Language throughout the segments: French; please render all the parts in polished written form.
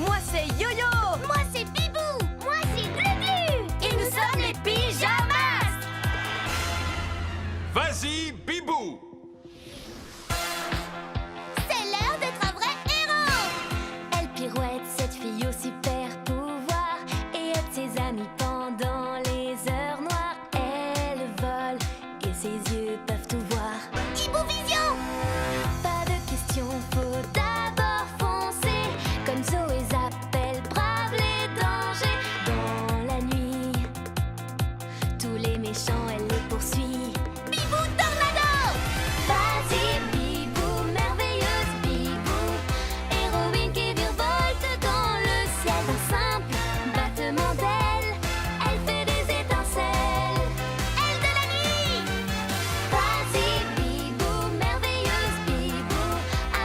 Moi c'est Yo-Yo. Moi c'est Bibou. Moi c'est Glu-Glu. Et nous sommes les Pyjamas. Vas-y, Bibou! C'est l'heure d'être un vrai héros. Elle pirouette, cette fille au super pouvoir, et aide ses amis pendant les heures noires. Elle vole et ses yeux peuvent tout voir. Bibou Vision. Pas de question, faut d'abord foncer. Comme Zoé Zappel, brave les dangers. Dans la nuit, tous les méchants, elle les poursuit. Bibou Tornado. Vas-y Bibou, merveilleuse Bibou, héroïne qui virevolte dans le ciel. D'un simple battement d'ailes, elle fait des étincelles. Elle de la nuit. Vas-y Bibou, merveilleuse Bibou,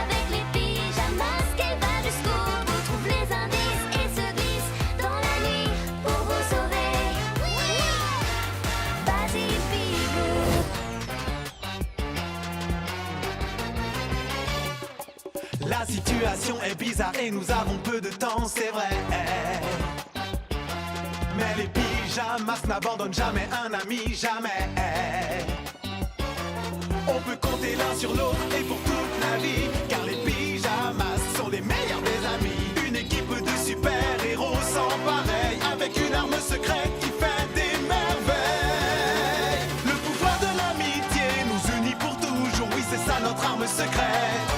avec les pyjamas qu'elle va jusqu'au bout. Trouve les indices et se glisse dans la nuit pour vous sauver. Vas-y Bibou. La situation est bizarre et nous avons peu de temps, c'est vrai. Mais les pyjamas n'abandonnent jamais un ami, jamais. On peut compter l'un sur l'autre et pour toute la vie, car les pyjamas sont les meilleurs des amis. Une équipe de super-héros sans pareil, avec une arme secrète qui fait des merveilles. Le pouvoir de l'amitié nous unit pour toujours, oui c'est ça notre arme secrète.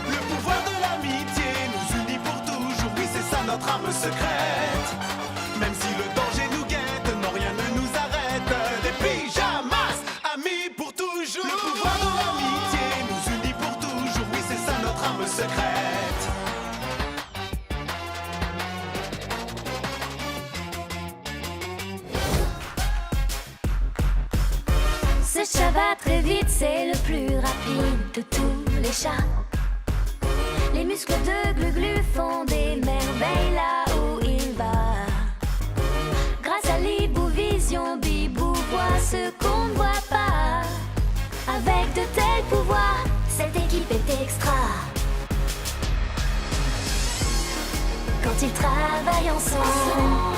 Le pouvoir de l'amitié nous unit pour toujours, oui c'est ça notre arme secrète. Même si le danger nous guette, non rien ne nous arrête. Les pyjamas, amis pour toujours. Le pouvoir de l'amitié nous unit pour toujours, oui c'est ça notre arme secrète. Ce chat va très vite, c'est le plus rapide de tous les chats. Les muscles de Glu-Glu font des merveilles là où il va. Grâce à l'Hibou Vision, Bibou voit ce qu'on ne voit pas. Avec de tels pouvoirs, cette équipe est extra. Quand ils travaillent ensemble,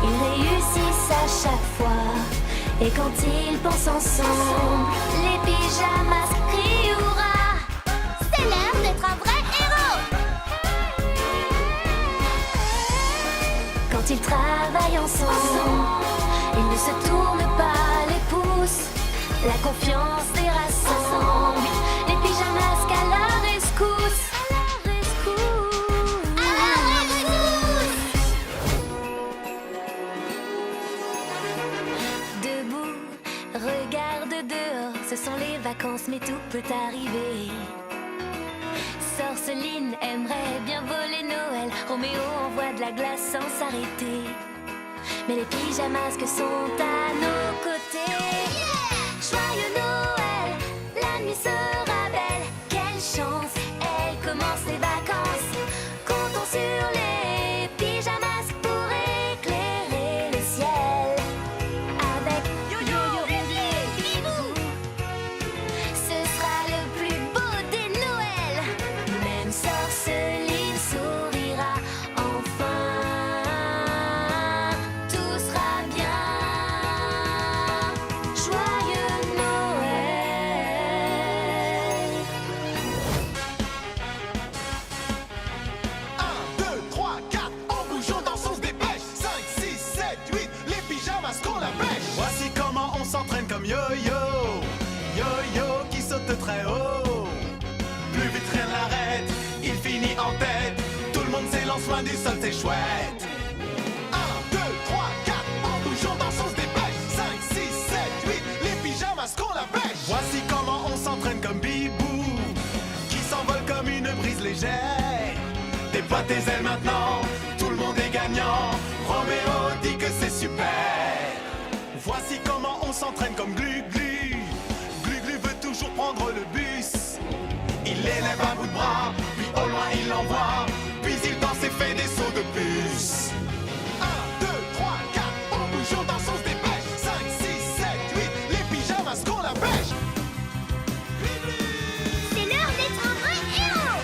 ils réussissent à chaque fois. Et quand ils pensent ensemble, les pyjamas crient hurrah. C'est l'heure d'être un vrai héros. Quand ils travaillent ensemble, ils ne se tournent pas les pouces. La confiance les rassemble. Les pyjamas qu'à la rescousse. À la rescousse. À la rescousse. Debout, regarde dehors. Ce sont les vacances, mais tout peut arriver. Sorceline aimerait bien voler Noël. Roméo envoie de la glace sans s'arrêter. Mais les pyjamas que sont à nos côtés. Joyeux Noël, la nuit sera belle. Quelle chance, elle commence les vacances. Comptons sur les pyjamas pour éclairer le ciel. Avec Yo-Yo et Bibou, ce sera le plus beau des Noëls. Même Sorceline sourira enfin. Tout sera bien. Joyeux Noël. 1, 2, 3, 4, on bouge, on danse, on se dépêche. 5, 6, 7, 8, les pyjamas qu'on la pêche. Voici comment on s'entraîne comme Yo-Yo. Yo-Yo qui saute très haut. Plus vite rien ne l'arrête, il finit en tête. Tout le monde s'élance loin du sol, c'est chouette. 1, 2, 3, 4, on bouge, on danse, on se dépêche. 5, 6, 7, 8, les pyjamas qu'on la pêche. Voici comment on s'entraîne comme Bibou, qui s'envole comme une brise légère. Déploie tes ailes maintenant, tout le monde est gagnant. Roméo dit que c'est super. Voici comment on s'entraîne comme Glu-Glu. Glu-Glu veut toujours prendre le bus. Il élève un bout de bras, puis au loin il l'envoie. Puis il danse et fait des sauts de puce. 1, 2, 3, 4, on bouge, on danse, on se dépêche. 5, 6, 7, 8, les pyjamas qu'on la pêche. C'est l'heure d'être un vrai héros.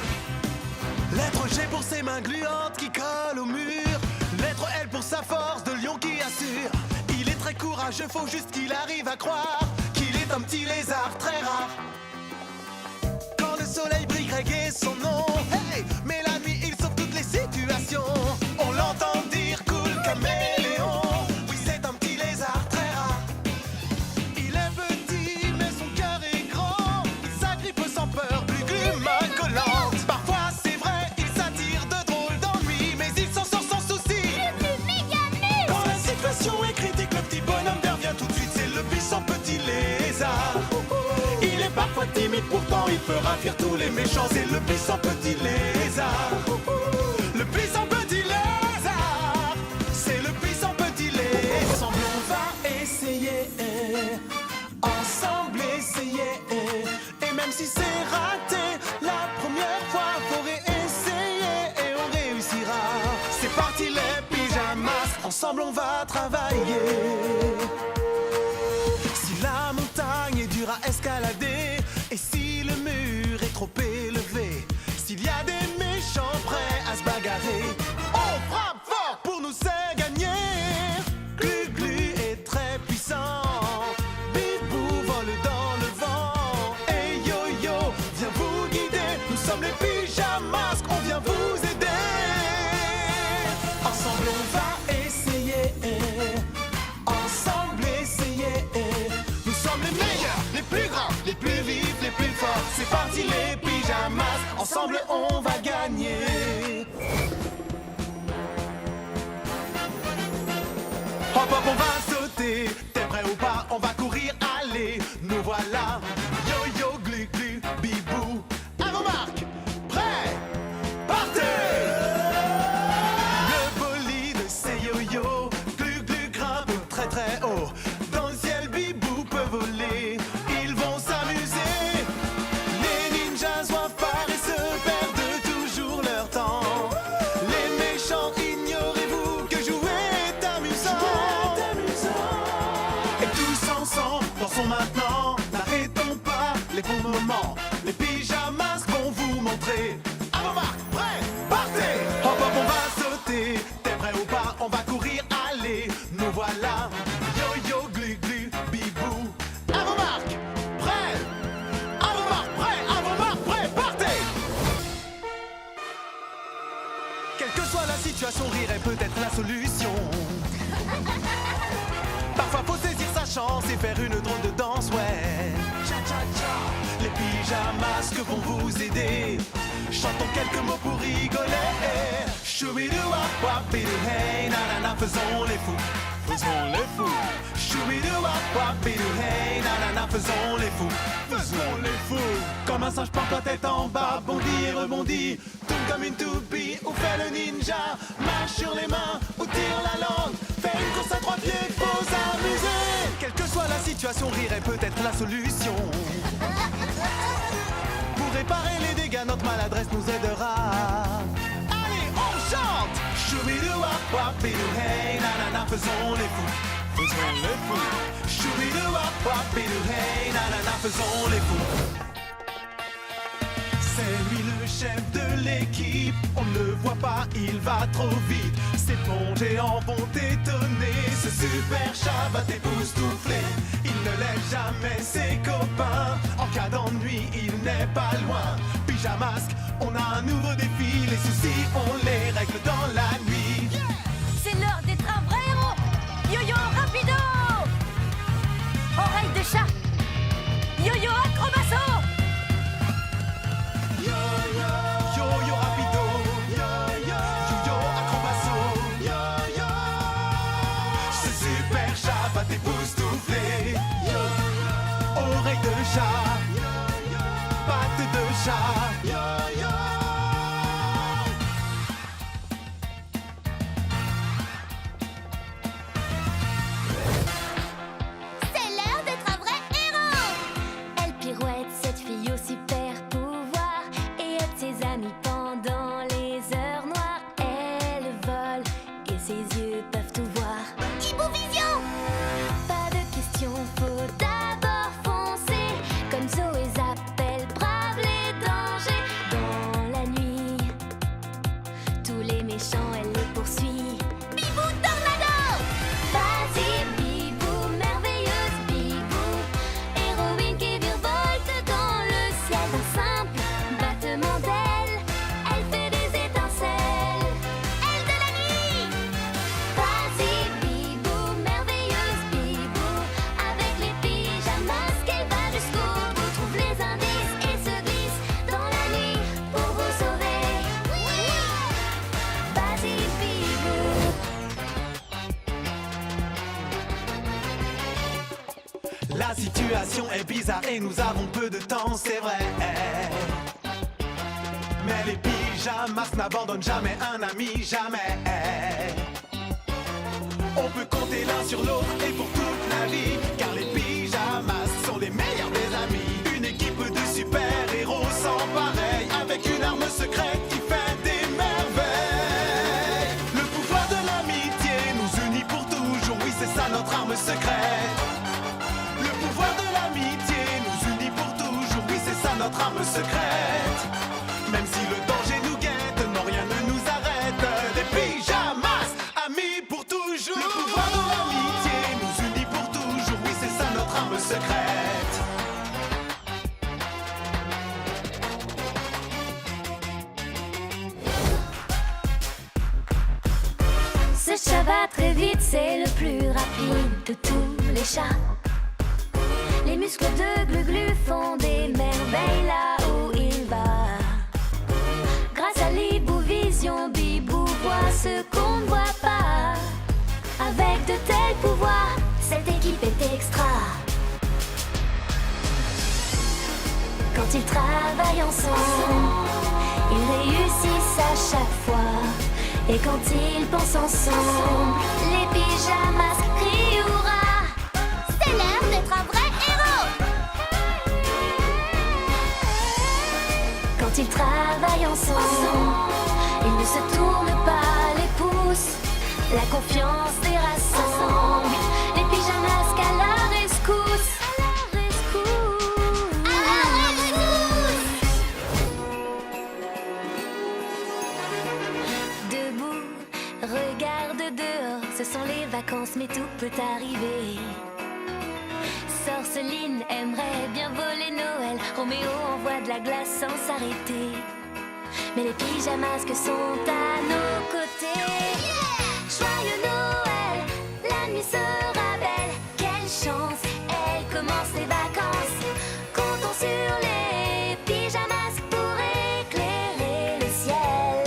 Lettre G pour ses mains gluantes qui je faut juste qu'il arrive à croire qu'il est un petit lézard très rare. Quand le soleil brille, Greg est son nom. Hey, mais la nuit, il sauve toutes les situations. On l'entend dire cool caméléon. Oui, c'est un petit lézard très rare. Il est petit, mais son cœur est grand. Il s'agrippe sans peur, Glu-Glu, main collante. Parfois, c'est vrai, il s'attire de drôles d'ennuis, mais il s'en sort sans souci. Le plus méga nul. Quand la situation est critique, le petit bonhomme revient tout de suite. C'est le puissant petit lézard. Il est parfois timide, pourtant il fera fuir tous les méchants. C'est le puissant petit lézard. Le puissant petit lézard. C'est le puissant petit lézard. Ensemble on va essayer. Ensemble essayer. Et même si c'est raté la première fois, faut réessayer et on réussira. C'est parti les pyjamas. Ensemble on va travailler. Si la montagne est dure à escalader, et si le mur est trop élevé, s'il y a des méchants prêts à se bagarrer, on frappe fort pour nous c'est gagner. Glu-Glu est très puissant, Bibou vole dans le vent, et Yo-Yo vient vous guider. Nous sommes les pyjamas, on vient vous aider. Ensemble on va essayer. Ensemble essayer. Nous sommes les meilleurs, les plus grands, les plus vifs, les plus forts. C'est parti les pyjamas. Ensemble on va gagner. Hop hop on va sauter. T'es prêt ou pas? On va courir, allez. Nous voilà. Yo-Yo, Glu-Glu, Bibou. À vos marques. Prêt. Partez. Le bolide c'est Yo-Yo. Glu-Glu grimpe très très haut. Dans le ciel Bibou peut voler. Ils vont s'amuser. Les ninjas soient paresseux, perdent toujours leur temps. Les méchants, ignorez-vous que jouer est amusant. Et tous ensemble, dansons maintenant. N'arrêtons pas les bons moments. Les pyjamas vont vous montrer. À vos marques, prêts, partez. Hop hop on va sauter. T'es prêt ou pas? On va courir, allez. Nous voilà. Yo-Yo, Glu-Glu, Bibou. À vos marques, prêts. À vos marques, prêts. À vos marques, prêts, partez. Quelle que soit la situation, rire est peut-être la solution. Parfois faut saisir sa chance et faire une drôle de danse, ouais. Cha-cha-cha. Les pyjamas que vont vous aider. Chantons quelques mots pour rigoler. Choubidou-wap-wap-bidou-hey, nanana, faisons les fous. Faisons les fous. Choubidou-wap-wap-bidou-hey, nanana, faisons les fous. Faisons les fous. Comme un singe porte la tête en bas, bondit et rebondit. Tourne comme une toupie ou fait le ninja. Marche sur les mains ou tire la langue. Fais une course à trois pieds, faut s'amuser. Quelle que soit la situation, rire est peut-être la solution. Pour réparer les dégâts, notre maladresse nous aidera. Allez, on chante. Choubidou-wap-wap-bidou-hey, nanana, faisons les fous. Faisons les fous. Choubidou-wap-wap-bidou-hey, nanana, faisons les fous. C'est lui le chef de l'équipe, on ne le voit pas, il va trop vite. Ses ponts géants vont t'étonner, ce super chat va t'époustoufler. Il ne laisse jamais ses copains, en cas d'ennui il n'est pas loin. Pyjamasque, on a un nouveau défi, les soucis on les règle dans la nuit. C'est l'heure d'être un vrai héros. Yo-Yo rapido. Oreille de chat. Yo-Yo acrobasso. Yo-yo rapido, yo-yo acrobasso, yo-yo. Ce super chat va t'époustoufler. Oreille de chat, patte de chat, situation est bizarre et nous avons peu de temps, c'est vrai. Mais les pyjamas n'abandonnent jamais un ami, jamais. On peut compter l'un sur l'autre et pour toute la vie, car les pyjamas sont les meilleurs des amis. Une équipe de super-héros sans pareil, avec une arme secrète qui fait des merveilles. Le pouvoir de l'amitié nous unit pour toujours, oui c'est ça notre arme secrète. Le pouvoir de l'amitié nous unit pour toujours, oui c'est ça notre arme secrète. Même si le danger nous guette, non rien ne nous arrête. Des pyjamas, amis pour toujours. Le pouvoir de l'amitié nous unit pour toujours, oui c'est ça notre arme secrète. Ce chat va très vite, c'est le plus rapide de tous les chats. Les muscles de Glu-Glu font des merveilles là où il va. Grâce à l'Hibou Vision, Bibou voit ce qu'on ne voit pas. Avec de tels pouvoirs, cette équipe est extra. Quand ils travaillent ensemble, ils réussissent à chaque fois. Et quand ils pensent ensemble, les pyjamas crient hurrah. C'est l'heure d'être un vrai héros. Quand ils travaillent ensemble, ils ne se tournent pas les pouces. La confiance les rassemble. Les pyjamas qu'à la rescousse. À la rescousse. À la rescousse. Debout, regarde dehors, ce sont les vacances mais tout peut arriver. Sorceline aimerait bien voler Noël, Roméo envoie de la glace sans s'arrêter. Mais les pyjamas sont à nos côtés. Joyeux Noël, la nuit sera belle. Quelle chance, elle commence les vacances. Comptons sur les pyjamas pour éclairer le ciel.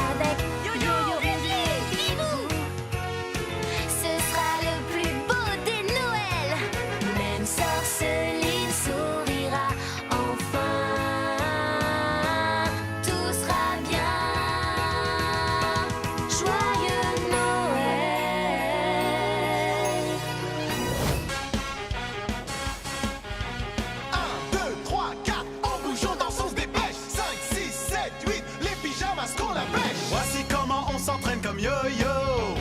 Avec Yo-Yo, Rudy, Bibou, ce sera le plus beau des Noëls. Même Sorceline sourira enfin. Tout sera bien. Joyeux Noël. 1, 2, 3, 4, en bougeant dans son se dépêche. 5, 6, 7, 8, les pyjamas qu'on la pêche. Voici comment on s'entraîne comme yo-yo.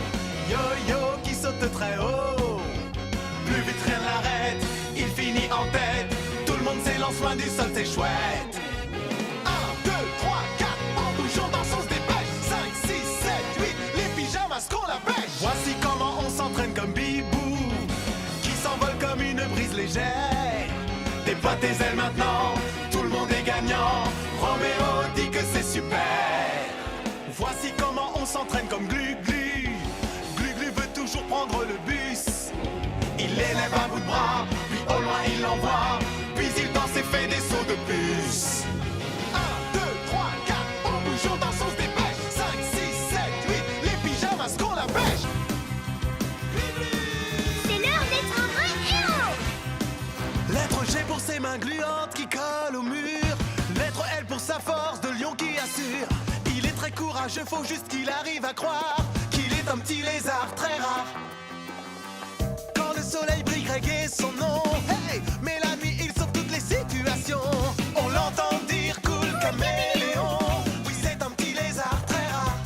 Yo-yo qui saute très haut. Plus vite rien l'arrête, il finit en tête. Tout le monde s'élance loin du sol, c'est chouette. 1, 2, 3, 4, en bougeant dans son se dépêche. 5, 6, 7, 8, les pyjamas qu'on la pêche. Voici comment on s'entraîne comme Bibou, qui s'envole comme une brise légère. Déploie tes ailes maintenant, tout le monde est gagnant. Roméo dit que c'est super. Voici comment on s'entraîne comme Glu-Glu. Glu-Glu veut toujours prendre le bus. Il élève un bout de bras, puis au loin il l'envoie. Puis il danse et fait des sauts de puce. 1, 2, 3, 4, en bougeant dans son se dépêche. 5, 6, 7, 8, les pyjamas qu'on la pêche. C'est l'heure d'être un vrai héros. Lettre G pour ses mains gluantes qui collent au mur. Lettre L pour sa force de lion qui assure. Il est très courageux, faut juste qu'il arrive à croire qu'il est un petit lézard très rare. Quand le soleil brille, Greg est son nom. Hey, mais la nuit il sauve toutes les situations. On l'entend dire cool caméléon. Oui, c'est un petit lézard très rare.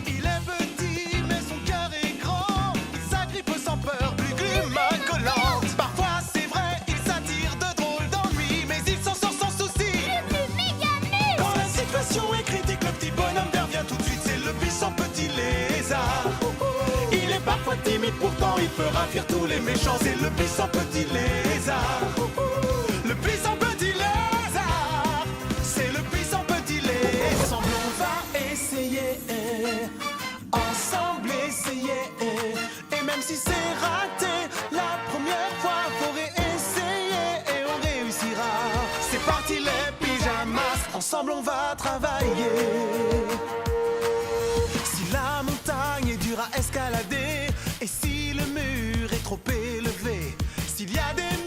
Il est petit mais son cœur est grand. Il s'agrippe sans peur, Glu-Glu main collante. Parfois c'est vrai, il s'attire de drôles d'ennuis, mais il s'en sort sans souci. Le plus méga nul. Quand la situation est critique, le petit bonhomme revient tout de suite. C'est le puissant petit lézard. Il est parfois timide, pourtant il fera fuir tous les méchants. C'est le puissant petit lézard. Le puissant petit lézard. C'est le puissant petit lézard. Ensemble on va essayer. Ensemble essayer. Et même si c'est raté la première fois, faut réessayer et on réussira. C'est parti les pyjamas. Ensemble on va travailler. Si la montagne est dure à escalader, et si le mur est trop élevé, s'il y a des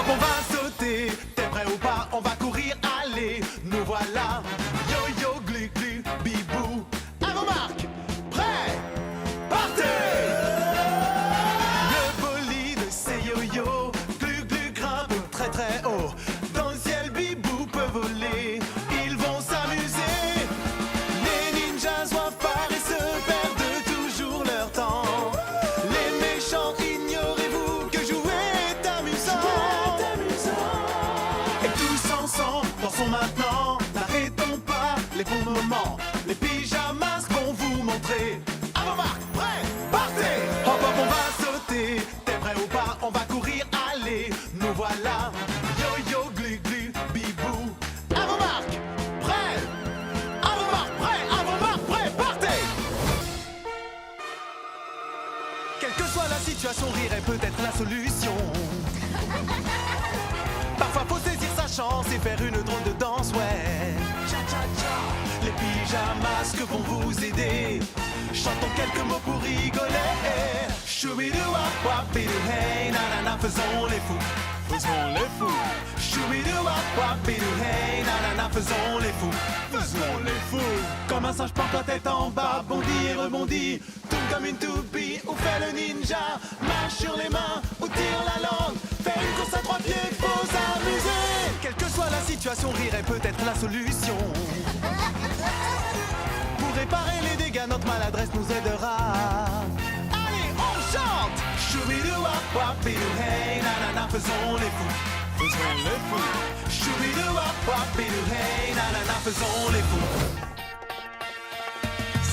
on va sauter. T'es prêt ou pas? On va courir, allez. Nous voilà. Yo-yo, glu-glu, bibou. À vos marques. Prêt? Partez! Le bolide, c'est yo-yo. Glu-glu grimpe très très haut. Dans le ciel, bibou peut voler. Ils vont s'amuser. Les ninjas soient paresseux, perdent toujours leur temps. Les méchants, ignorez-vous que jouer est amusant. Et tous ensemble, dansons maintenant. N'arrêtons pas les bons moments. Les pyjamas vont vous montrer. À vos marques, prêts, partez! Hop hop, on va sauter. T'es prêt ou pas? On va courir, allez. Nous voilà. Yo-yo, glu-glu, bibou. À vos marques, prêts. À vos marques, prêts. À vos marques, prêts, partez! Quelle que soit la situation, rire est peut-être la solution. Parfois faut saisir sa chance et faire une drôle de danse, ouais. Cha-cha-cha. Les pyjamas vont vous aider. Chantons quelques mots pour rigoler. Choubidou-wap-wap-bidou, hey, nanana, faisons les fous. Faisons les fous. Choubidou-wap-wap-bidou, hey, nanana, faisons les fous. Faisons les fous. Comme un singe porte la tête en bas, bondit et rebondit. Tourne comme une toupie ou fait le ninja. Marche sur les mains ou tire la langue. Faire une course à trois pieds, faut s'amuser. Quelle que soit la situation, rire est peut-être la solution. Pour réparer les dégâts, notre maladresse nous aidera. Allez, on chante! Choubidou-wap-wap-bidou, hey, nanana, faisons les fous. Faisons les fous. Choubidou-wap-wap-bidou, hey, nanana, faisons les fous.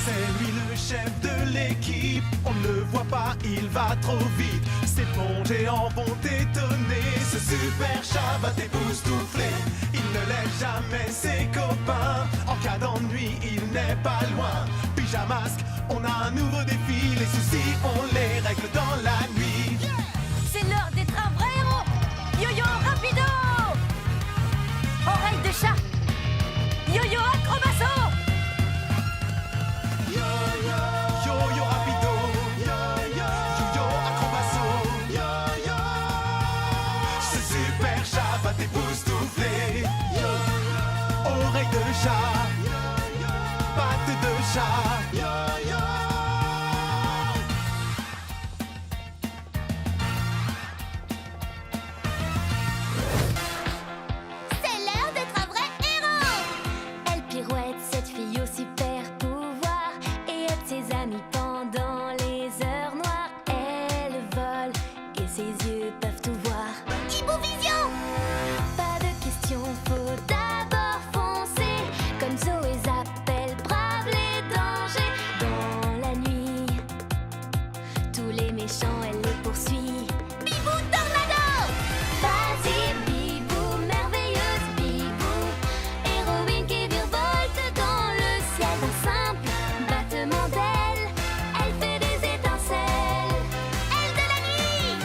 C'est lui le chef de l'équipe, on ne le voit pas, il va trop vite. Ces bons géants vont t'étonner, ce super chat va t'époustoufler. Il ne laisse jamais ses copains, en cas d'ennui il n'est pas loin. Pyjamasque, on a un nouveau défi, les soucis on les règle dans la nuit. C'est l'heure d'être un vrai héros. Yo-yo rapido. Oreille de chat. Yo-yo acrobasso. Yo-yo rapido, yo-yo acrobasso, yo-yo. Ce super chat va t'époustoufler. Oreille de chat, patte de chat, yo-yo. C'est l'heure d'être un vrai héros. Elle pirouette, cette fille au super pouvoir, et aide ses amis pendant les heures noires. Elle vole et ses yeux peuvent tout voir. Ibouvision. Pas de question, faut d'abord foncer. Comme Zoé Zappel, brave les dangers. Dans la nuit, tous les méchants, elle les poursuit. Bibou tornado. Vas-y, Bibou, merveilleuse Bibou, héroïne qui virevolte dans le ciel. D'un simple battement d'ailes, elle fait des étincelles. Aile de la nuit.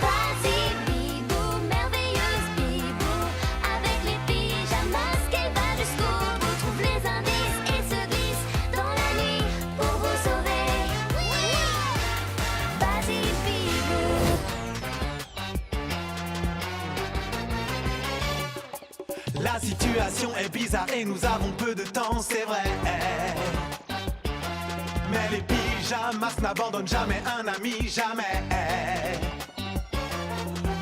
Vas-y, Bibou, merveilleuse Bibou, avec les pyjamas qu'elle va jusqu'au bout. Trouve les indices et se glisse dans la nuit pour vous sauver. Vas-y, Bibou. La situation est bizarre et nous avons peu de temps, c'est vrai. Mais les pyjamas n'abandonnent jamais un ami, jamais.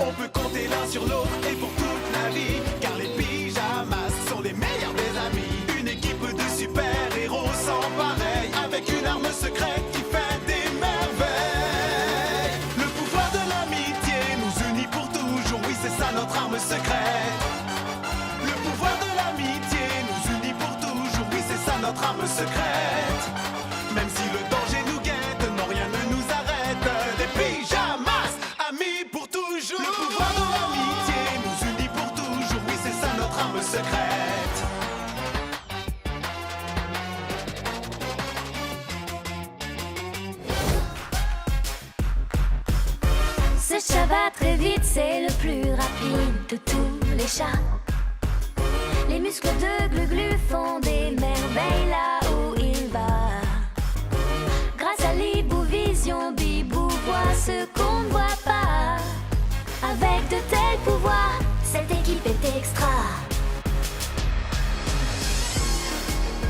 On peut compter l'un sur l'autre et pour toute la vie, car les pyjamas sont les meilleurs des amis. Une équipe de super-héros sans pareil, avec une arme secrète qui fait des merveilles. Le pouvoir de l'amitié nous unit pour toujours, oui c'est ça notre arme secrète. Le pouvoir de l'amitié nous unit pour toujours, oui c'est ça notre arme secrète. Même si le danger nous guette, non rien ne nous arrête. Des pyjamas, amis pour toujours. Le pouvoir de l'amitié nous unit pour toujours, oui c'est ça notre arme secrète. Ce chat va très vite, c'est le plus rapide de tous les chats. Les muscles de Glu-Glu font des merveilles là où il va. Grâce à l'Ibouvision, Bibou voit ce qu'on ne voit pas. À Avec de tels pouvoirs, cette équipe est extra.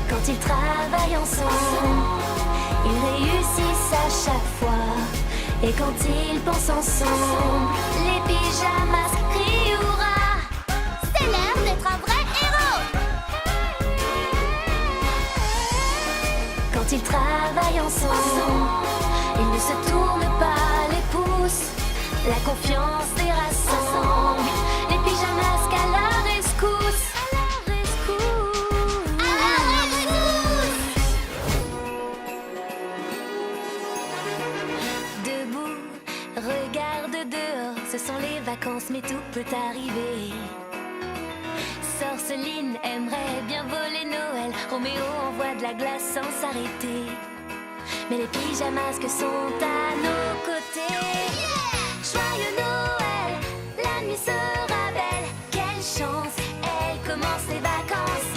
Quand ils travaillent ensemble, ils réussissent à chaque fois. Et quand ils pensent ensemble, les pyjamas crient hurrah. C'est l'heure d'être un vrai héros. Quand ils travaillent ensemble, ils ne se tournent pas les pouces. La confiance les rassemble. Les pyjamas à la rescousse. À la rescousse. Debout, regarde dehors, ce sont les vacances mais tout peut arriver. Sorceline aimerait bien voler Noël, Roméo envoie de la glace sans s'arrêter. Mais les pyjamas sont à nos côtés. Joyeux Noël, la nuit sera belle. Quelle chance, elle commence les vacances.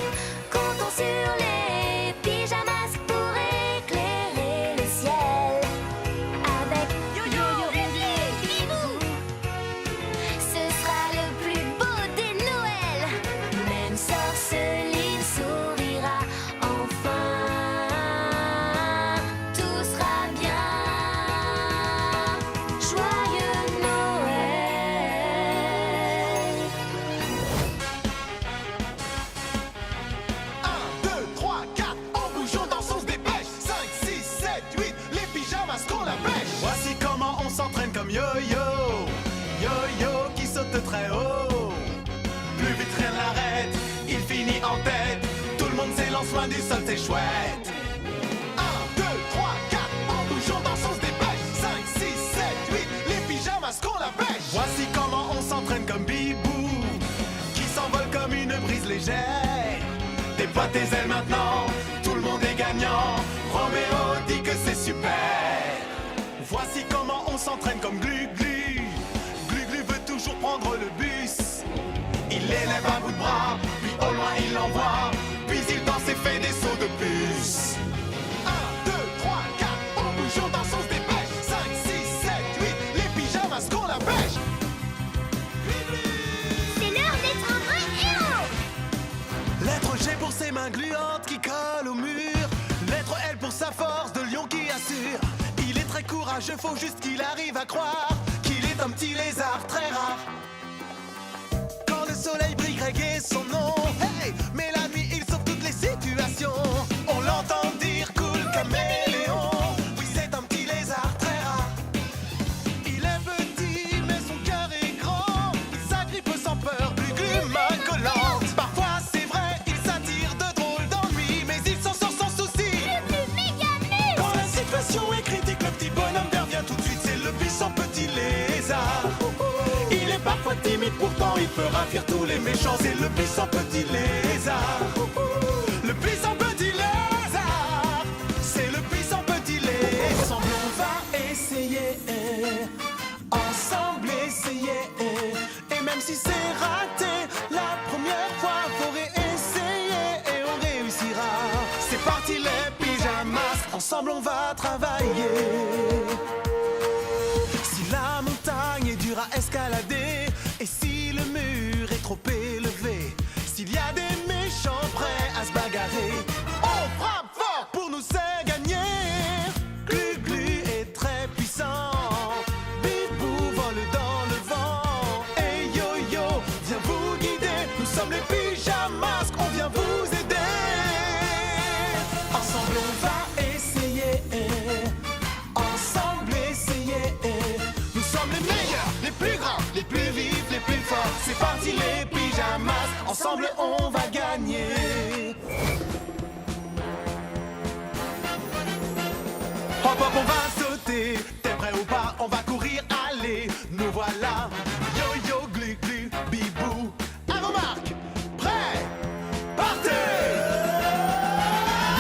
Comptons sur les pyjamas pour éclairer le ciel. Avec Yo-Yo, Bibou, ce sera le plus beau des Noëls. Même Sorceline sourira enfin. Tout sera bien. Joyeux Noël. 1, 2, 3, 4, en bougeant dans son se dépêche. 5, 6, 7, 8, les pyjamas qu'on la pêche. Voici comment on s'entraîne comme yo-yo. Yo-yo qui saute très haut. Plus vite rien n'arrête, il finit en tête. Tout le monde s'élance loin du sol, c'est chouette. 1, 2, 3, 4, en bougeant dans son se dépêche. 5, 6, 7, 8, les pyjamas qu'on la pêche. Voici comment on s'entraîne comme Bibou, qui s'envole comme une brise légère. Déploie tes ailes maintenant, tout le monde est gagnant. Roméo dit que c'est super. Voici comment on s'entraîne comme Glu-Glu. Glu-Glu veut toujours prendre le bus. Il élève un bout de bras, puis au loin il l'envoie. Puis il danse et fait des sauts de puce. 1, 2, 3, 4, en bougeant dans son se dépêche. 5, 6, 7, 8, les pyjamas qu'on la pêche. C'est l'heure d'être un vrai héros. Lettre G pour ses mains gluantes qui collent au mur. Lettre L pour sa force de lion qui assure. Il est très courageux, faut juste qu'il arrive à croire qu'il est un petit lézard très rare. Quand le soleil brille, Greg est son nom. Hey, mais la nuit il sauve toutes les situations. On l'entend dire cool caméléon. Oui, c'est un petit lézard très rare. Il est petit mais son cœur est grand. Il s'agrippe sans peur, Glu-Glu main collante. Parfois c'est vrai, il s'attire de drôles d'ennuis, mais il s'en sort sans souci. Le plus méga nul. Quand la situation est critique, le petit bonhomme revient tout de suite. C'est le puissant petit lézard. Il est parfois timide, pourtant il peut ravir tous les méchants. C'est le puissant petit lézard. Le puissant petit lézard. C'est le puissant petit lézard. Ensemble on va essayer. Ensemble essayer. Et même si c'est raté la première fois, faut réessayer et on réussira. C'est parti les pyjamas. Ensemble on va travailler. Si la montagne est dure à escalader, et si le mur est trop élevé, s'il y a des méchants prêts à se bagarrer, on frappe fort pour nous faire gagner. Glu-Glu est très puissant, Bibou vole dans le vent, et Yo-Yo vient vous guider. Nous sommes les pyjamas, on vient vous aider. Ensemble on va essayer. Ensemble essayer. Nous sommes les meilleurs, les plus grands, les plus vifs, les plus forts. C'est parti les pyjamas, ensemble on va gagner. Hop hop on va sauter, t'es prêt ou pas? On va courir, allez, nous voilà. Yo-Yo, Glu-Glu, Bibou, à vos marques, prêts, partez.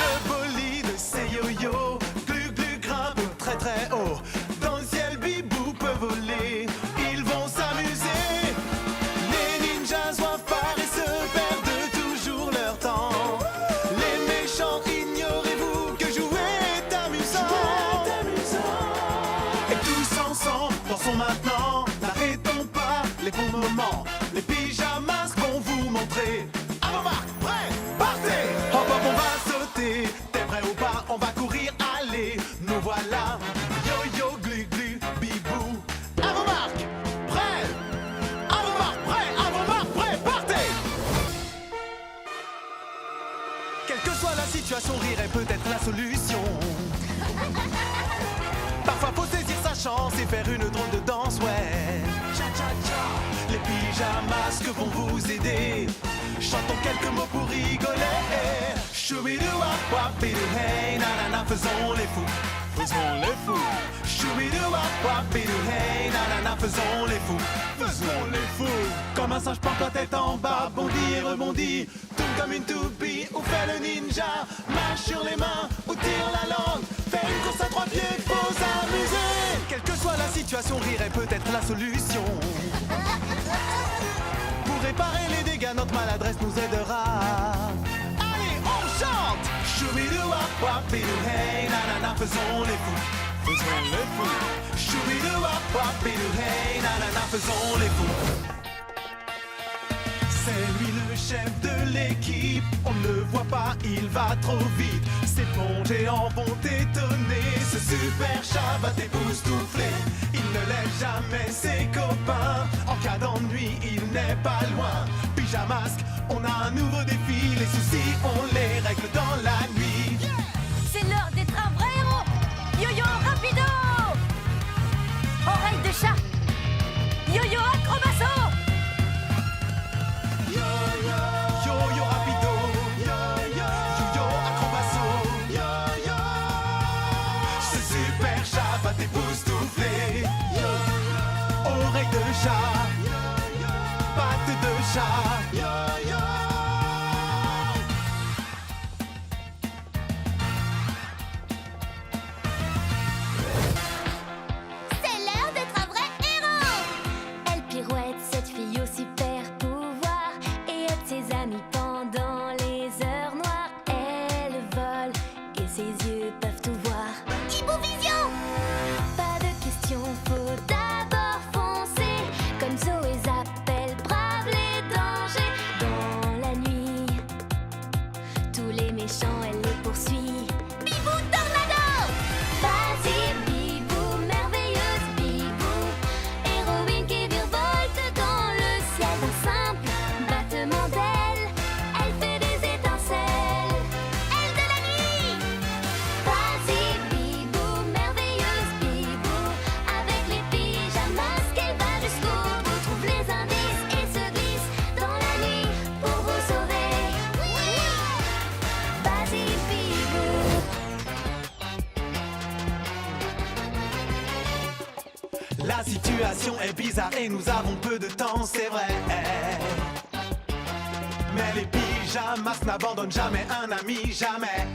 Le bolide c'est Yo-Yo, Glu-Glu grimpe très très haut. Dans le ciel Bibou peut voler, ils vont s'amuser. Les ninjas doivent paresseux perdent toujours leur temps. Les méchants ignorez-vous que jouer est amusant. situation, rire est peut-être la solution. Parfois faut saisir sa chance et faire une drôle de danse, ouais. Cha-cha-cha, les pyjamasques vont vous aider. Chantons quelques mots pour rigoler. Choubidou-wap-wap-bidou, hey, nanana, faisons les fous. Faisons les fous. Choubidou-wap-wap-bidou, hey, nanana, faisons les fous. Faisons les fous. Comme un singe prend la tête en bas, bondit et rebondit. Tourne comme une toupie ou fait le ninja. Marche sur les mains ou tire la langue. Faire une course à trois pieds, faut s'amuser. Quelle que soit la situation, rire est peut-être la solution. Pour réparer les dégâts, notre maladresse nous aidera. Allez, on chante! Choubidou-wap-wap-bidou, hey, nanana, faisons les fous. Faisons les fous. Choubidou-wap-wap-bidou, hey, nanana, faisons les fous. C'est lui le chef de l'équipe, on ne le voit pas, il va trop vite. Ses ponts géants vont t'étonner, ce super chat va t'époustoufler. Il ne laisse jamais ses copains, en cas d'ennui il n'est pas loin. Pyjamasque, on a un nouveau défi, les soucis on les règle dans la nuit. C'est l'heure d'être un vrai héros. Yo-yo rapido. Oreille de chat. Yo-yo acrobasso. Yo-yo rapido, yo-yo acrobasso, yo-yo. Ce super chat va t'époustoufler. Oreille de chat, patte de chat, yo-yo. C'est l'heure d'être un vrai héros. Elle pirouette, cette fille au super pouvoir, et aide ses amis pendant les heures noires. Elle vole et ses yeux peuvent tout voir. Hibovision. Pas de question, faut d'abord foncer. Comme Zoé Zappel, brave les dangers. Dans la nuit, tous les méchants, elle les poursuit. Bibou tornado. Vas-y, Bibou, merveilleuse Bibou, héroïne qui virevolte dans le ciel. D'un simple battement d'ailes, elle fait des étincelles. Aile de la nuit. Vas-y, Bibou, merveilleuse Bibou, avec les pyjamas qu'elle va jusqu'au bout. Trouve les indices et se glisse dans la nuit pour vous sauver. Vas-y, Bibou. La situation est bizarre et nous avons peu de temps, c'est vrai. Mais les pyjamas n'abandonnent jamais un ami, jamais.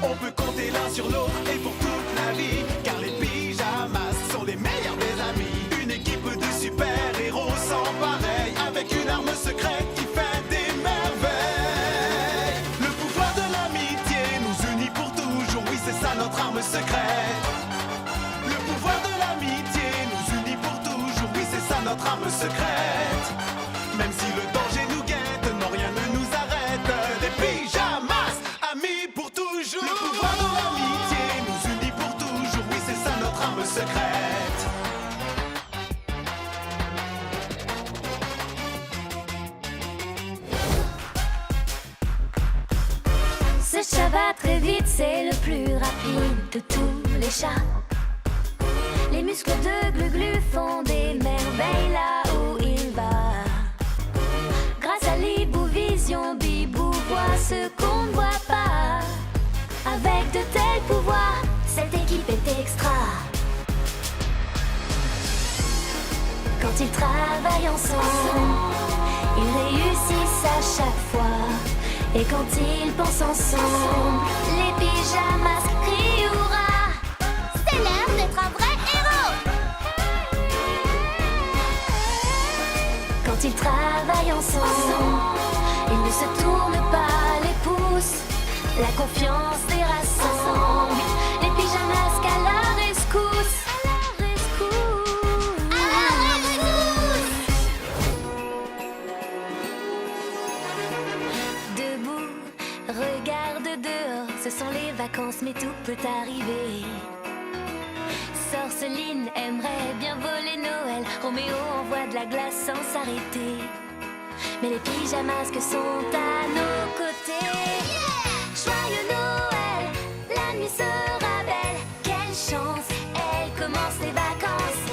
On peut compter l'un sur l'autre et pour toute la vie, car les pyjamas sont les meilleurs des amis. Une équipe de super-héros sans pareil, avec une arme secrète qui fait des merveilles. Le pouvoir de l'amitié nous unit pour toujours, oui c'est ça notre arme secrète. Le pouvoir de l'amitié nous unit pour toujours, oui c'est ça notre arme secrète. Même si le danger nous guette, non rien ne nous arrête. Des pyjamas, amis pour toujours. Le pouvoir de l'amitié nous unit pour toujours, oui c'est ça notre arme secrète. Ce chat va très vite, c'est le plus rapide de tous les chats. Les muscles de Glu-Glu font des merveilles là où il va. Grâce à l'Hibovision, Bibou voit ce qu'on ne voit pas. Avec de tels pouvoirs, cette équipe est extra. Quand ils travaillent ensemble, ils réussissent à chaque fois. Et quand ils pensent ensemble, les pyjamas crient hurrah. C'est l'heure d'être un vrai héros. Quand ils travaillent ensemble, ils ne se tournent pas les pouces. La confiance les rassemble. Les pyjamas à la rescousse. À la rescousse. À la rescousse. Debout, regarde dehors, ce sont les vacances mais tout peut arriver. Sorceline aimerait bien voler Noël, Roméo envoie de la glace sans s'arrêter. Mais les pyjamas sont à nos côtés. côté. Joyeux Noël, la nuit sera belle. Quelle chance, elle commence les vacances.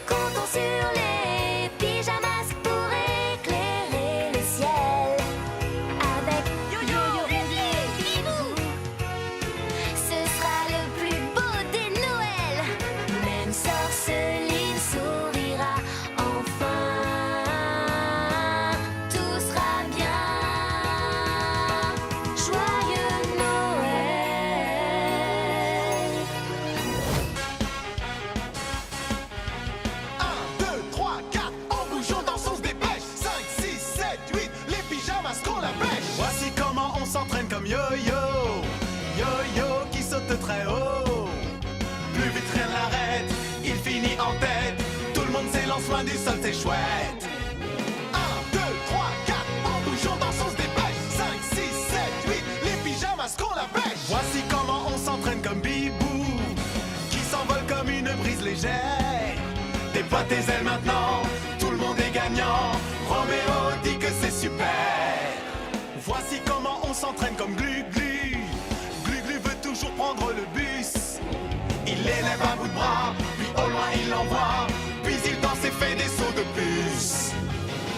Comptons sur les pyjamas pour éclairer le ciel. Avec Yo-Yo, Bibou, ce sera le plus beau des Noëls. Même Sorceline sourira enfin. Tout sera bien. Joyeux Noël. 1, 2, 3, 4, en bougeant, dansons, on se dépêche. 5, 6, 7, 8, les pyjamas qu'on la pêche. Voici comment on s'entraîne comme yo-yo. Yo-yo qui saute très haut. Plus vite rien ne l'arrête, il finit en tête. Tout le monde s'élance loin du sol, c'est chouette. 1, 2, 3, 4, en bougeant, dansons, on se dépêche. 5, 6, 7, 8, les pyjamas qu'on la pêche. Voici comment on s'entraîne comme Bibou, qui s'envole comme une brise légère. Déploie tes ailes maintenant, tout le monde est gagnant. Roméo dit que c'est super. Voici comment on s'entraîne comme Glu-Glu. Glu-Glu veut toujours prendre le bus. Il élève un bout de bras, puis au loin il l'envoie. Puis il danse et fait des sauts de puce.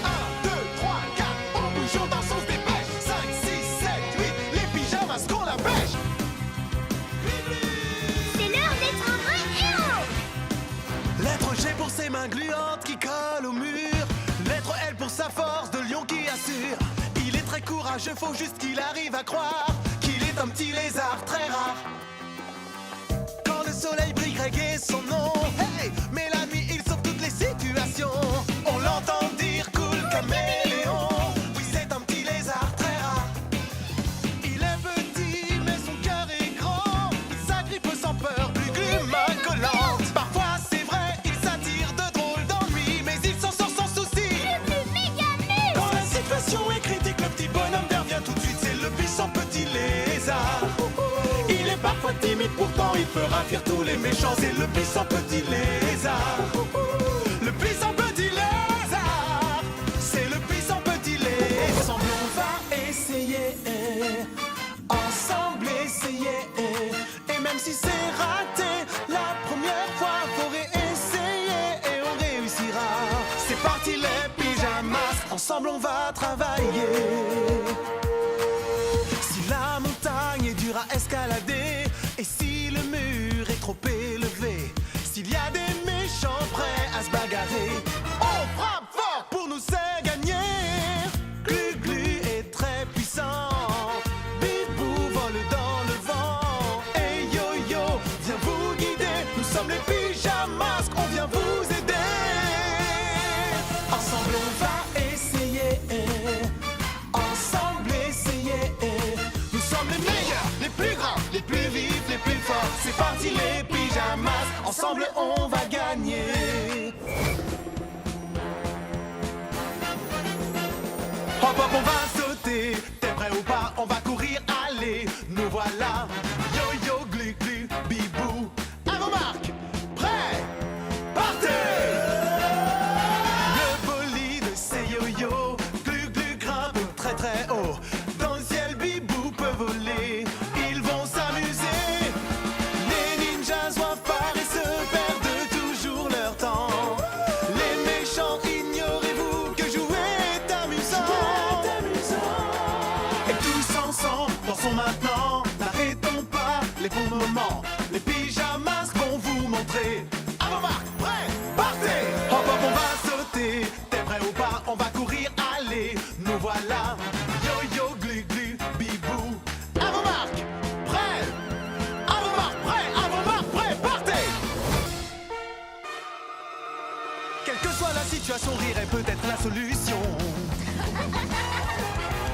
1, 2, 3, 4, en bougeant, dansons, on se dépêche. 5, 6, 7, 8, les pyjamas qu'on la pêche. C'est l'heure d'être un vrai héros. Lettre G pour ses mains gluantes qui collent au mur. Lettre L pour sa force de lion qui assure. Il est très courageux, faut juste qu'il arrive à croire qu'il est un petit lézard très rare. Quand le soleil brille, Greg est son nom. Hey, mais la nuit il sauve toutes les situations. On l'entend dire cool caméléon. Oui, c'est un petit lézard très rare. Il est petit, mais son cœur est grand. Sa grippe sans peur, Glu-Glu main collante. Parfois c'est vrai, il s'attire de drôles d'ennuis, mais il s'en sort sans souci. Quand la situation est critique, le petit bonhomme vert vient tout de suite. C'est le puissant petit lézard. Il est parfois timide, pourtant il peut ravir tous les méchants. C'est le puissant petit lézard. Le puissant petit lézard. C'est le puissant petit lézard. Ensemble on va essayer. Ensemble essayer. Et même si c'est raté la première fois, faut réessayer et on réussira. C'est parti les pyjamas. Ensemble on va travailler. Si la montagne est dure à escalader, et si le mur est trop élevé, s'il y a des méchants prêts à se bagarrer, on frappe fort pour nous faire gagner. Glu-Glu est très puissant, Bibou vole dans le vent, et Yo-Yo vient vous guider. Nous sommes les pyjamas, on vient vous aider. Ensemble on va essayer. Ensemble essayer. Nous sommes les meilleurs, les plus grands, les plus vifs, les plus forts. C'est parti les pyjamas, ensemble on va gagner. Hop hop on va sauter, t'es prêt ou pas, on va courir, allez. Nous voilà, Yo-Yo, Glu-Glu, Bibou. À vos marques, prêts, partez. Le bolide c'est Yo-Yo, Glu-Glu grimpe très très haut. Dans le ciel Bibou peut voler, ils vont s'amuser. Les ninjas soient paresseux, perdent toujours leur temps. Les méchants, ignorez-vous que jouer est amusant. Et tous ensemble, dansons maintenant, n'arrêtons pas les bons moments. Les pyjamas vont vous montrer. À vos marques, prêts, partez. Hop hop on va sauter, t'es prêt ou pas, on va courir, allez. Nous voilà, Yo-Yo, Glu-Glu, Bibou. À vos marques, prêts. À vos marques, prêts. À vos marques, prêts, partez. Quelle que soit la situation, rire est peut-être la solution.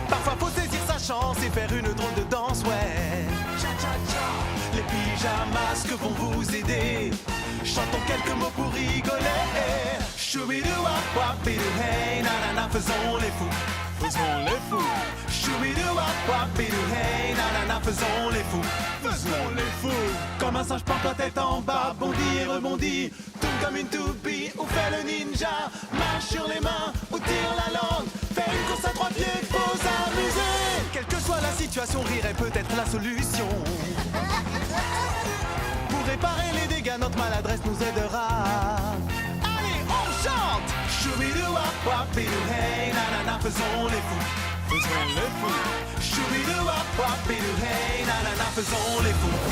Parfois faut saisir sa chance et faire une drôle de danse, ouais. Cha-cha-cha. Les pyjamas que vont vous aider. Chantons quelques mots pour rigoler. Choubidou-wap-wap-bidou-hey, nanana, faisons les fous. Faisons les fous. Choubidou-wap-wap-bidou-hey, nanana, faisons les fous. Faisons les fous. Comme un singe porte la tête en bas, bondit et rebondit. Tourne comme une toupie ou fait le ninja. Marche sur les mains ou tire la langue. Fais une course à trois pieds, faut s'amuser. Quelle que soit la reste nous aidera. Allez, on chante! Choubidou-wap-wap-bidou, hey, nanana, faisons les fous. Faisons les fous. Choubidou-wap-wap-bidou, hey, nanana, faisons les fous.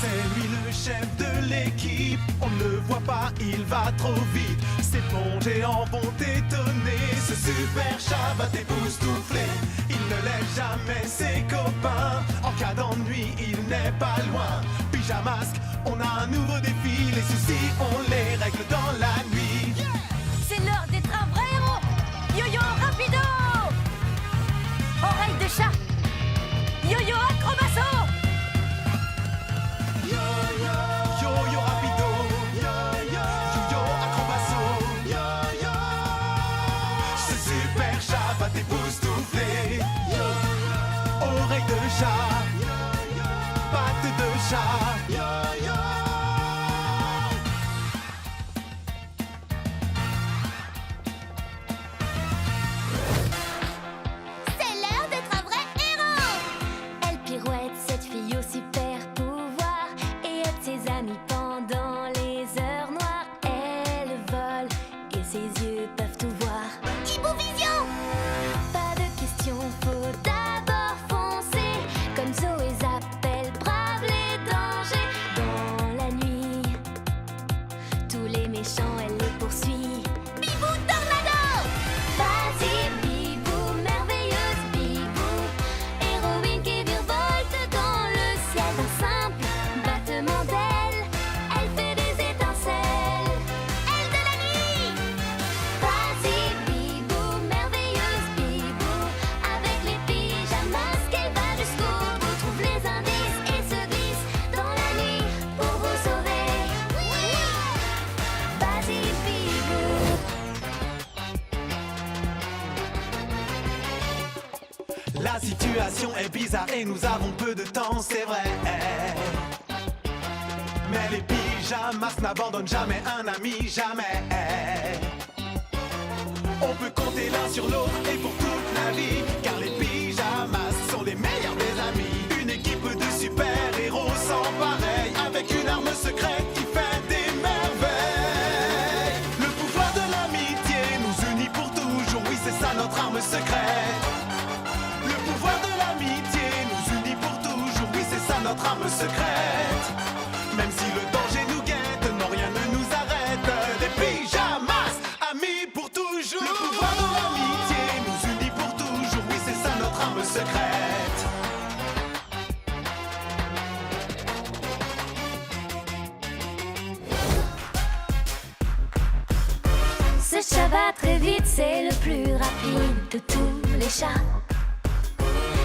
C'est lui le chef de l'équipe, on ne le voit pas, il va trop vite. Ses ponts géants vont t'étonner, ce super chat va t'époustoufler. Il ne laisse jamais ses copains, en cas d'ennui il n'est pas loin. Pyjamasque, on a un nouveau défi, les soucis on les règle dans la nuit. C'est l'heure d'être un vrai héros. Yo-yo rapido. Oreille de chat. Yo-yo acrobasso. Yo-yo rapido, yo-yo acrobasso, yo-yo. Ce super chat va t'époustoufler. Oreille de chat, pattes de chat, yo-yo. C'est l'heure d'être un vrai héros. Elle pirouette, cette fille au super pouvoir, et aide ses amis pendant les heures noires. Elle vole et ses yeux peuvent tout voir. Hibou Vision. Pas de question, faut d'abord foncer. Comme Zoé Zap, elle brave les dangers. Dans la nuit, tous les méchants, elle les poursuit. Bibou Tornado. Vas-y, Bibou, merveilleuse Bibou, héroïne qui virevolte dans le ciel. D'un simple battement d'ailes, elle fait des étincelles. Elle de la nuit. Vas-y, Bibou, merveilleuse Bibou, avec les pyjamas qu'elle va jusqu'au bout. Trouve les indices et se glisse dans la nuit pour vous sauver. Vas-y, Bibou. La situation est bizarre et nous avons peu de temps, c'est vrai. Mais les pyjamas n'abandonnent jamais un ami, jamais. On peut compter l'un sur l'autre et pour toute la vie, car les pyjamas sont les meilleurs des amis. Une équipe de super-héros sans pareil, avec une arme secrète qui fait des merveilles. Le pouvoir de l'amitié nous unit pour toujours, oui c'est ça notre arme secrète. Le pouvoir de l'amitié nous unit pour toujours, oui c'est ça notre arme secrète. Même si le danger nous guette, non rien ne nous arrête. Les pyjamas, amis pour toujours. Le pouvoir de l'amitié nous unit pour toujours, oui c'est ça notre arme secrète. Ce chat va très vite, c'est le plus rapide de tous les chats.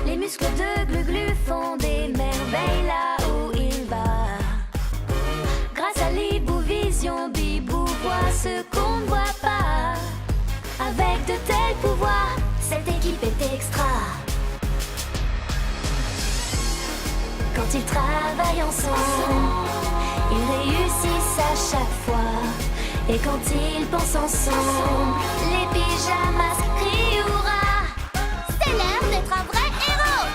Les muscles de Glu-Glu font des merveilles là où il va. Grâce à l'Hibou Vision, Bibou voit ce qu'on ne voit pas. Avec de tels pouvoirs, cette équipe est extra. Quand ils travaillent ensemble, ils réussissent à chaque fois. Et quand ils pensent ensemble, les pyjamas crient hurrah. C'est l'heure d'être un vrai héros.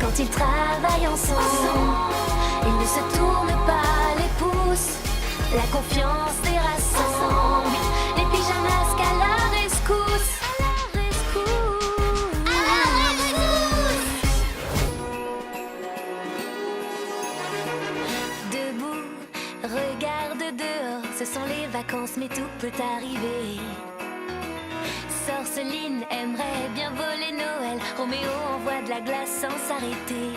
Quand ils travaillent ensemble, ils ne se tournent pas les pouces. La confiance les rassemble. Les pyjamas à la rescousse. À la rescousse. À la rescousse. Debout, regarde dehors, ce sont les vacances, mais tout peut arriver. Sorceline aimerait bien voler Noël, Roméo envoie de la glace sans s'arrêter.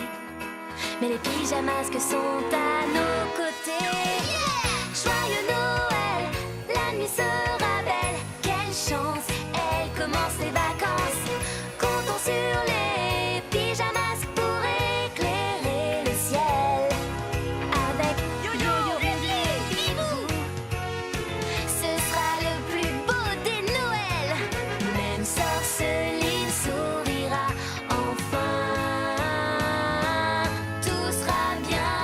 Mais les pyjamas sont à nos côtés. Joyeux Noël, la nuit sera belle. Quelle chance, elle commence les vacances. Comptons sur les pyjamas pour éclairer le ciel. Avec Yo-Yo, Bibou, ce sera le plus beau des Noëls. Même Sorceline sourira enfin. Tout sera bien.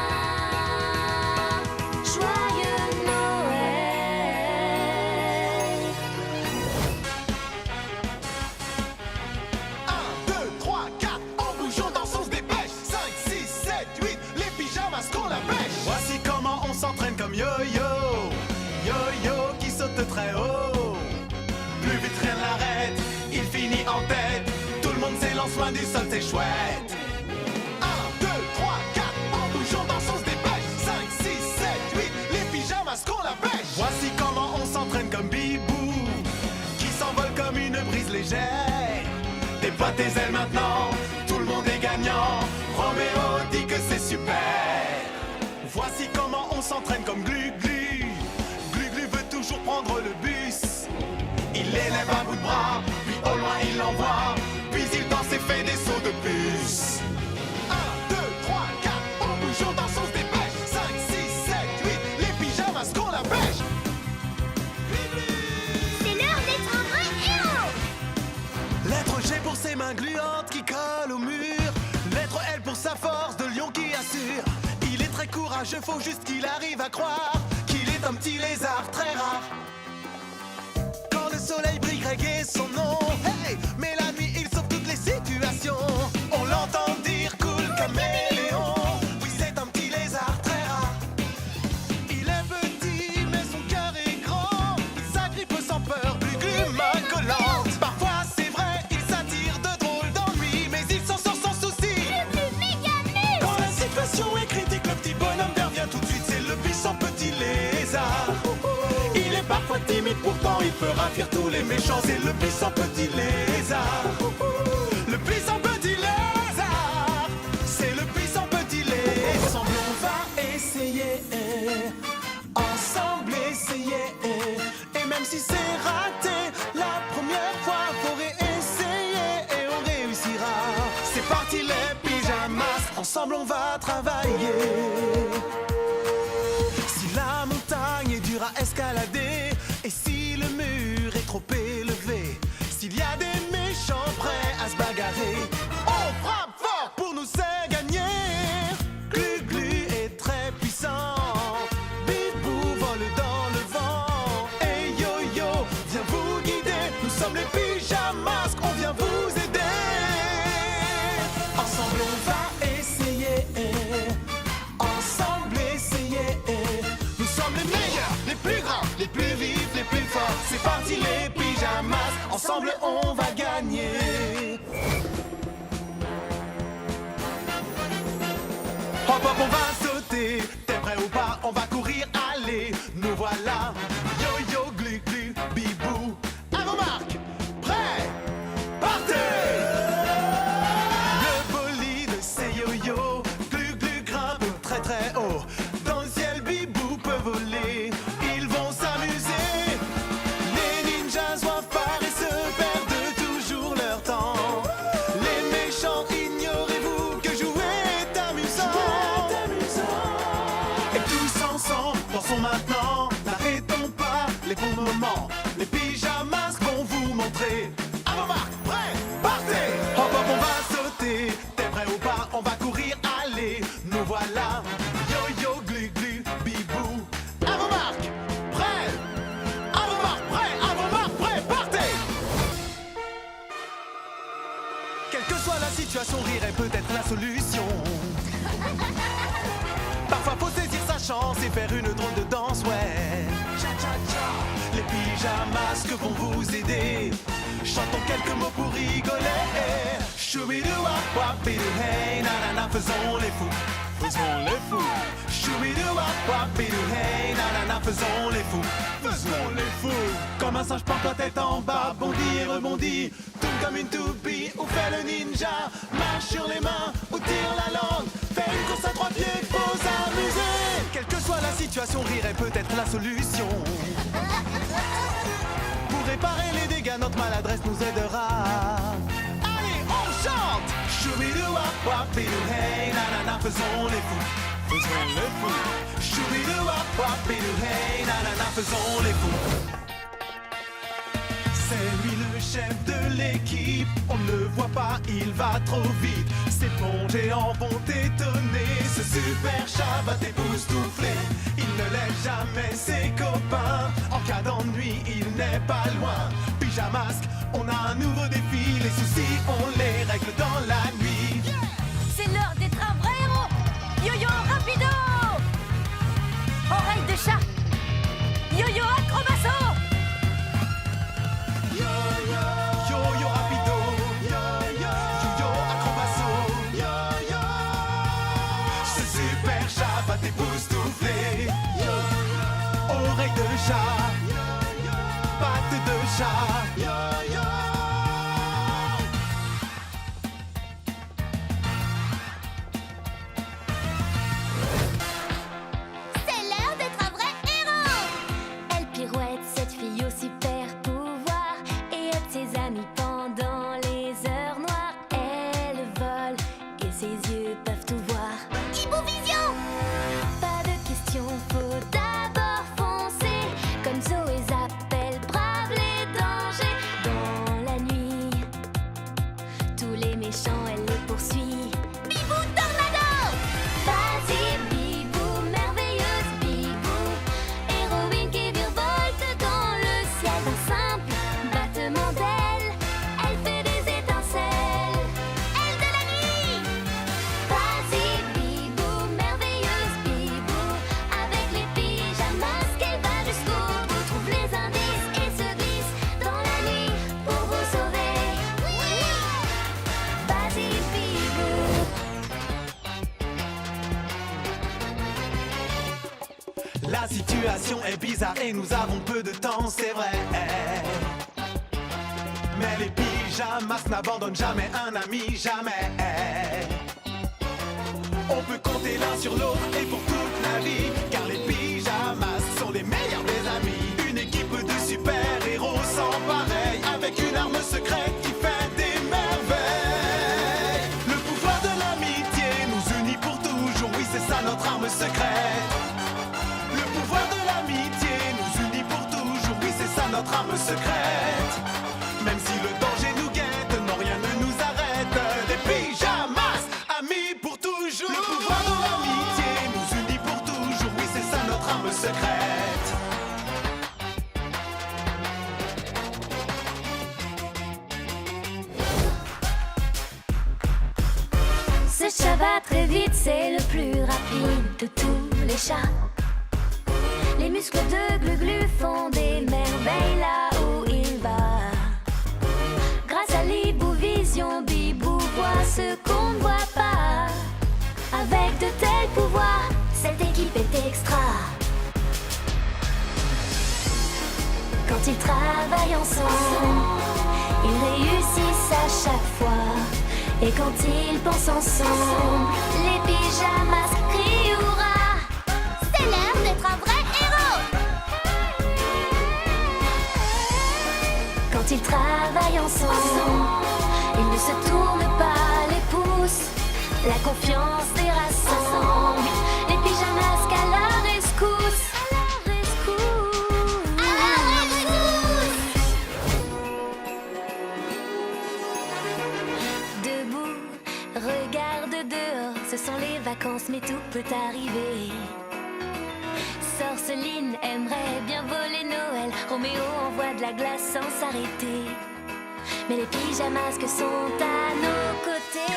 danse loin du sol, c'est chouette. 1, 2, 3, 4, en bougeant, dansons, se dépêche. 5, 6, 7, 8, les pyjamas qu'on la pêche. Voici comment on s'entraîne comme Bibou, qui s'envole comme une brise légère. Déploie tes ailes maintenant, tout le monde est gagnant. Roméo dit que c'est super. Voici comment on s'entraîne comme Glu-Glu. Glu-Glu veut toujours prendre le bus. Il élève un bout de bras, puis au loin il l'envoie. Puis il danse et fait des sauts de puce. 1, 2, 3, 4, en bougeant, dansons, se dépêche. 5, 6, 7, 8, les pyjamas qu'on la pêche. C'est l'heure d'être un vrai héros. Lettre G pour ses mains gluantes qui collent au mur. Lettre L pour sa force de lion qui assure. Il est très courageux, faut juste qu'il arrive à croire qu'il est un petit lézard très rare. Quand le soleil brille, Greg est son nom. Hey, mais la nuit il sauve toutes les situations. On l'entend dire cool caméléon. Oui, c'est un petit lézard très rare. Il est petit mais son cœur est grand. Il s'agrippe sans peur, Glu-Glu main collante. Parfois c'est vrai, il s'attire de drôles d'ennuis, mais il s'en sort sans souci. Le méga nul. Quand la situation est critique, le petit bonhomme revient tout de suite. C'est le puissant petit lézard. Il est parfois timide, pourtant il peut ravir tous les méchants. C'est le puissant petit lézard. Le puissant petit lézard. C'est le puissant petit lézard. Ensemble on va essayer. Ensemble essayer. Et même si c'est raté la première fois, faut réessayer et on réussira. C'est parti les pyjamas. Ensemble on va travailler. Si la montagne est dure à escalader, et si le mur est trop élevé, s'il y a des méchants prêts à se bagarrer, on frappe fort pour nous c'est gagner. Glu-Glu est très puissant, Bibou vole dans le vent, et Yo-Yo viens vous guider. Nous sommes les pyjamas, on vient vous aider. Ensemble on va essayer. Ensemble essayer. Nous sommes les meilleurs, les plus grands, les plus vifs, les plus forts. C'est parti les pyjamas, ensemble on va gagner. Hop hop on va sauter, t'es prêt ou pas, on va courir, allez. Nous voilà, Yo-Yo, Glu-Glu, Bibou. À vos marques, prêts, partez. Le bolide c'est Yo-Yo, Glu-Glu grimpe très très haut. Dans le ciel Bibou peut voler, ils vont s'amuser. Les ninjas soient paresseux, perdent toujours leur temps. Les méchants, ignorez-vous que jouer est amusant. Et tous ensemble, dansons maintenant, n'arrêtons pas les bons moments. Les pyjamas vont vous montrer. À vos marques, prêts, partez. Hop hop on va sauter, t'es prêt ou pas, on va courir, allez. Nous voilà, Yo-Yo, Glu-Glu, Bibou. À vos marques, prêts. À vos marques, prêts, à vos marques, prêts, partez. Quelle que soit la situation, rire est peut-être la solution. Parfois faut saisir sa chance et faire une drôle de danse, ouais. Cha-cha-cha. Les pyjamas que vont vous aider. Chantons quelques mots pour rigoler. Choubidou-wap-wap-bidou-hey, nanana, faisons les fous. Faisons les fous. Choubidou-wap-wap-bidou-hey, nanana, faisons les fous. Faisons les fous. Comme un singe porte la tête en bas, bondit et rebondit. Tourne comme une toupie ou fait le ninja. Marche sur les mains ou tire la langue. Fais une course à 3 pieds, faut s'amuser. Quelle que soit la situation, rire est peut-être la solution. Pour réparer les dégâts, notre maladresse nous aidera. Allez, on chante. Choubidou-wap-wap-bidou-hey, nanana, faisons les fous. Faisons les fous. Choubidou-wap-wap-bidou-hey, nanana, faisons les fous. C'est lui le chef de l'équipe, on ne le voit pas, il va trop vite. Ses ponts géants vont t'étonner, ce super chat va t'époustoufler. Il ne laisse jamais ses copains, en cas d'ennui il n'est pas loin. Pyjamasque, on a un nouveau défi, les soucis on les règle dans la nuit. C'est l'heure d'être un vrai héros. Yo-Yo rapido. Oreille de chat. Yo-Yo acrobasso. Yo-yo rapido, yo-yo, yo-yo chat. Yo-yo. C'est l'heure d'être un vrai héros. Elle pirouette, cette fille au super pouvoir, et aide ses amis pendant les heures noires. Elle vole et ses yeux peuvent tout voir. Hibou-vision. Pas de question, faut d'abord foncer. Comme Zoé Zappel brave les dangers. Dans la nuit, tous les méchants, elle les poursuit. Bibou tornado. Vas-y Bibou, merveilleuse Bibou, héroïne qui virevolte dans le ciel. D'un simple battement d'ailes, elle fait des étincelles. Elle de la nuit. Vas-y Bibou, merveilleuse Bibou, avec les pyjamas qu'elle va jusqu'au bout. Trouve les indices et se glisse dans la nuit pour vous sauver. Vas-y Bibou. La situation est bizarre et nous avons peu de temps, c'est vrai. Mais les pyjamas n'abandonnent jamais un ami, jamais. On peut compter l'un sur l'autre et pour toute la vie, car les pyjamas sont les meilleurs des amis. Une équipe de super-héros sans pareil, avec une arme secrète qui fait des merveilles. Le pouvoir de l'amitié nous unit pour toujours, oui c'est ça notre arme secrète. Le pouvoir de l'amitié nous unit pour toujours, oui c'est ça notre arme secrète. Même si le danger nous guette, non rien ne nous arrête. Les pyjamas, amis pour toujours. Le pouvoir de l'amitié nous unit pour toujours, oui c'est ça notre arme secrète. Ce chat va très vite, c'est le plus rapide de tous les chats. Les muscles de Glu-Glu font des merveilles là où il va. Grâce à l'Hibou-Vision, Bibou voit ce qu'on ne voit pas. Avec de tels pouvoirs, cette équipe est extra. Quand ils travaillent ensemble, ils réussissent à chaque fois. Et quand ils pensent ensemble, les pyjamas crient hurrah. C'est l'heure d'être un vrai héros. Quand ils travaillent ensemble, ils ne se tournent pas les pouces. La confiance les rassemble. Les pyjamas à la rescousse. À la rescousse. À la rescousse. Debout, regarde dehors, ce sont les vacances mais tout peut arriver. Sorceline aimerait bien voler Noël, Roméo envoie de la glace sans s'arrêter. Mais les pyjamas sont à nos côtés.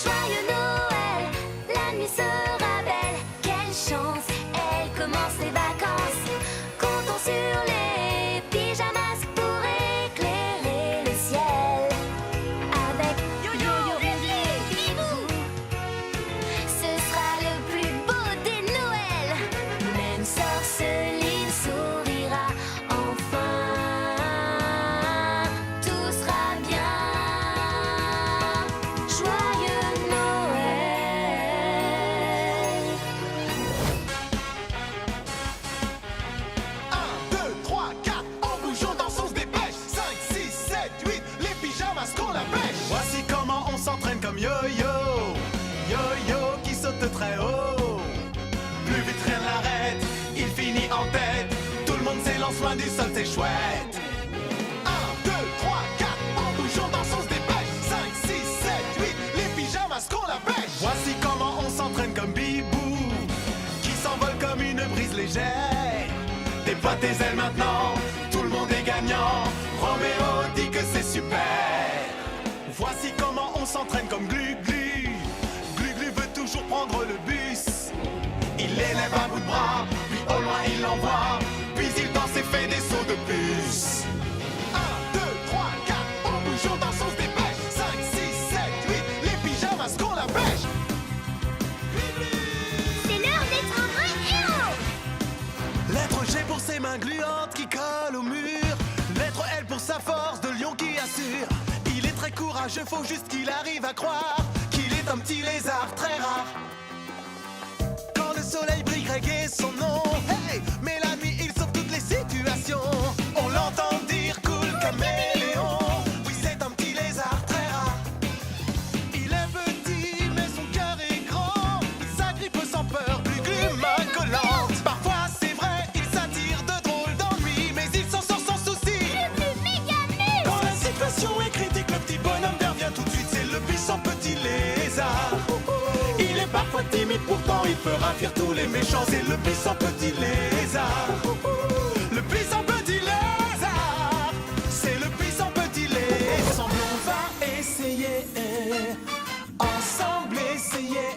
Joyeux Noël, la nuit sera belle. Quelle chance, elle commence les vacances. Comptons sur les pyjamas pour éclairer le ciel. Avec Yo-Yo et Bibou, ce sera le plus beau des Noëls. Même Sorceline sourira enfin. Tout sera bien. Joyeux Noël. 1, 2, 3, 4, en bougeant dans son se dépêche. 5, 6, 7, 8, les pyjamas qu'on la pêche. Voici comment on s'entraîne comme yo-yo. Yo-yo qui saute très haut. Plus vite rien ne l'arrête, il finit en tête. Tout le monde s'élance loin du sol, c'est chouette. 1, 2, 3, 4, en bougeant dans son se dépêche. 5, 6, 7, 8, les pyjamas qu'on la pêche. Voici comment on s'entraîne comme Bibou, qui s'envole comme une brise légère. Déploie tes ailes maintenant, tout le monde est gagnant. Roméo dit que c'est super. Voici comment on s'entraîne comme Glu-Glu. Glu-Glu veut toujours prendre le bus. Il élève un bout de bras, puis au loin il l'envoie. Puis il danse et fait des sauts de puce. 1, 2, 3, 4, en bougeant dans son se dépêche. 5, 6, 7, 8, les pyjamas qu'on la pêche. C'est l'heure d'être un vrai héros. Lettre G pour ses mains gluantes qui collent au mur. sa force de lion qui assure. Il est très courageux, faut juste qu'il arrive à croire qu'il est un petit lézard très rare. Quand le soleil brille, Greg est son nom. Hey, mais la nuit il sauve toutes les situations. On l'entend dire cool caméléon. Oui, c'est un petit lézard très rare. Il est petit mais son cœur est grand. Il s'agrippe sans peur, Glu-Glu, main collante. Parfois c'est vrai, il s'attire de drôles d'ennuis, mais il s'en sort sans souci. Quand la situation est critique, le petit bonhomme revient tout de suite. C'est le puissant petit lézard. Il est parfois timide, pourtant il fera fuir tous les méchants. C'est le puissant petit lézard. Le puissant petit lézard. C'est le puissant petit lézard. Ensemble on va essayer. Ensemble essayer.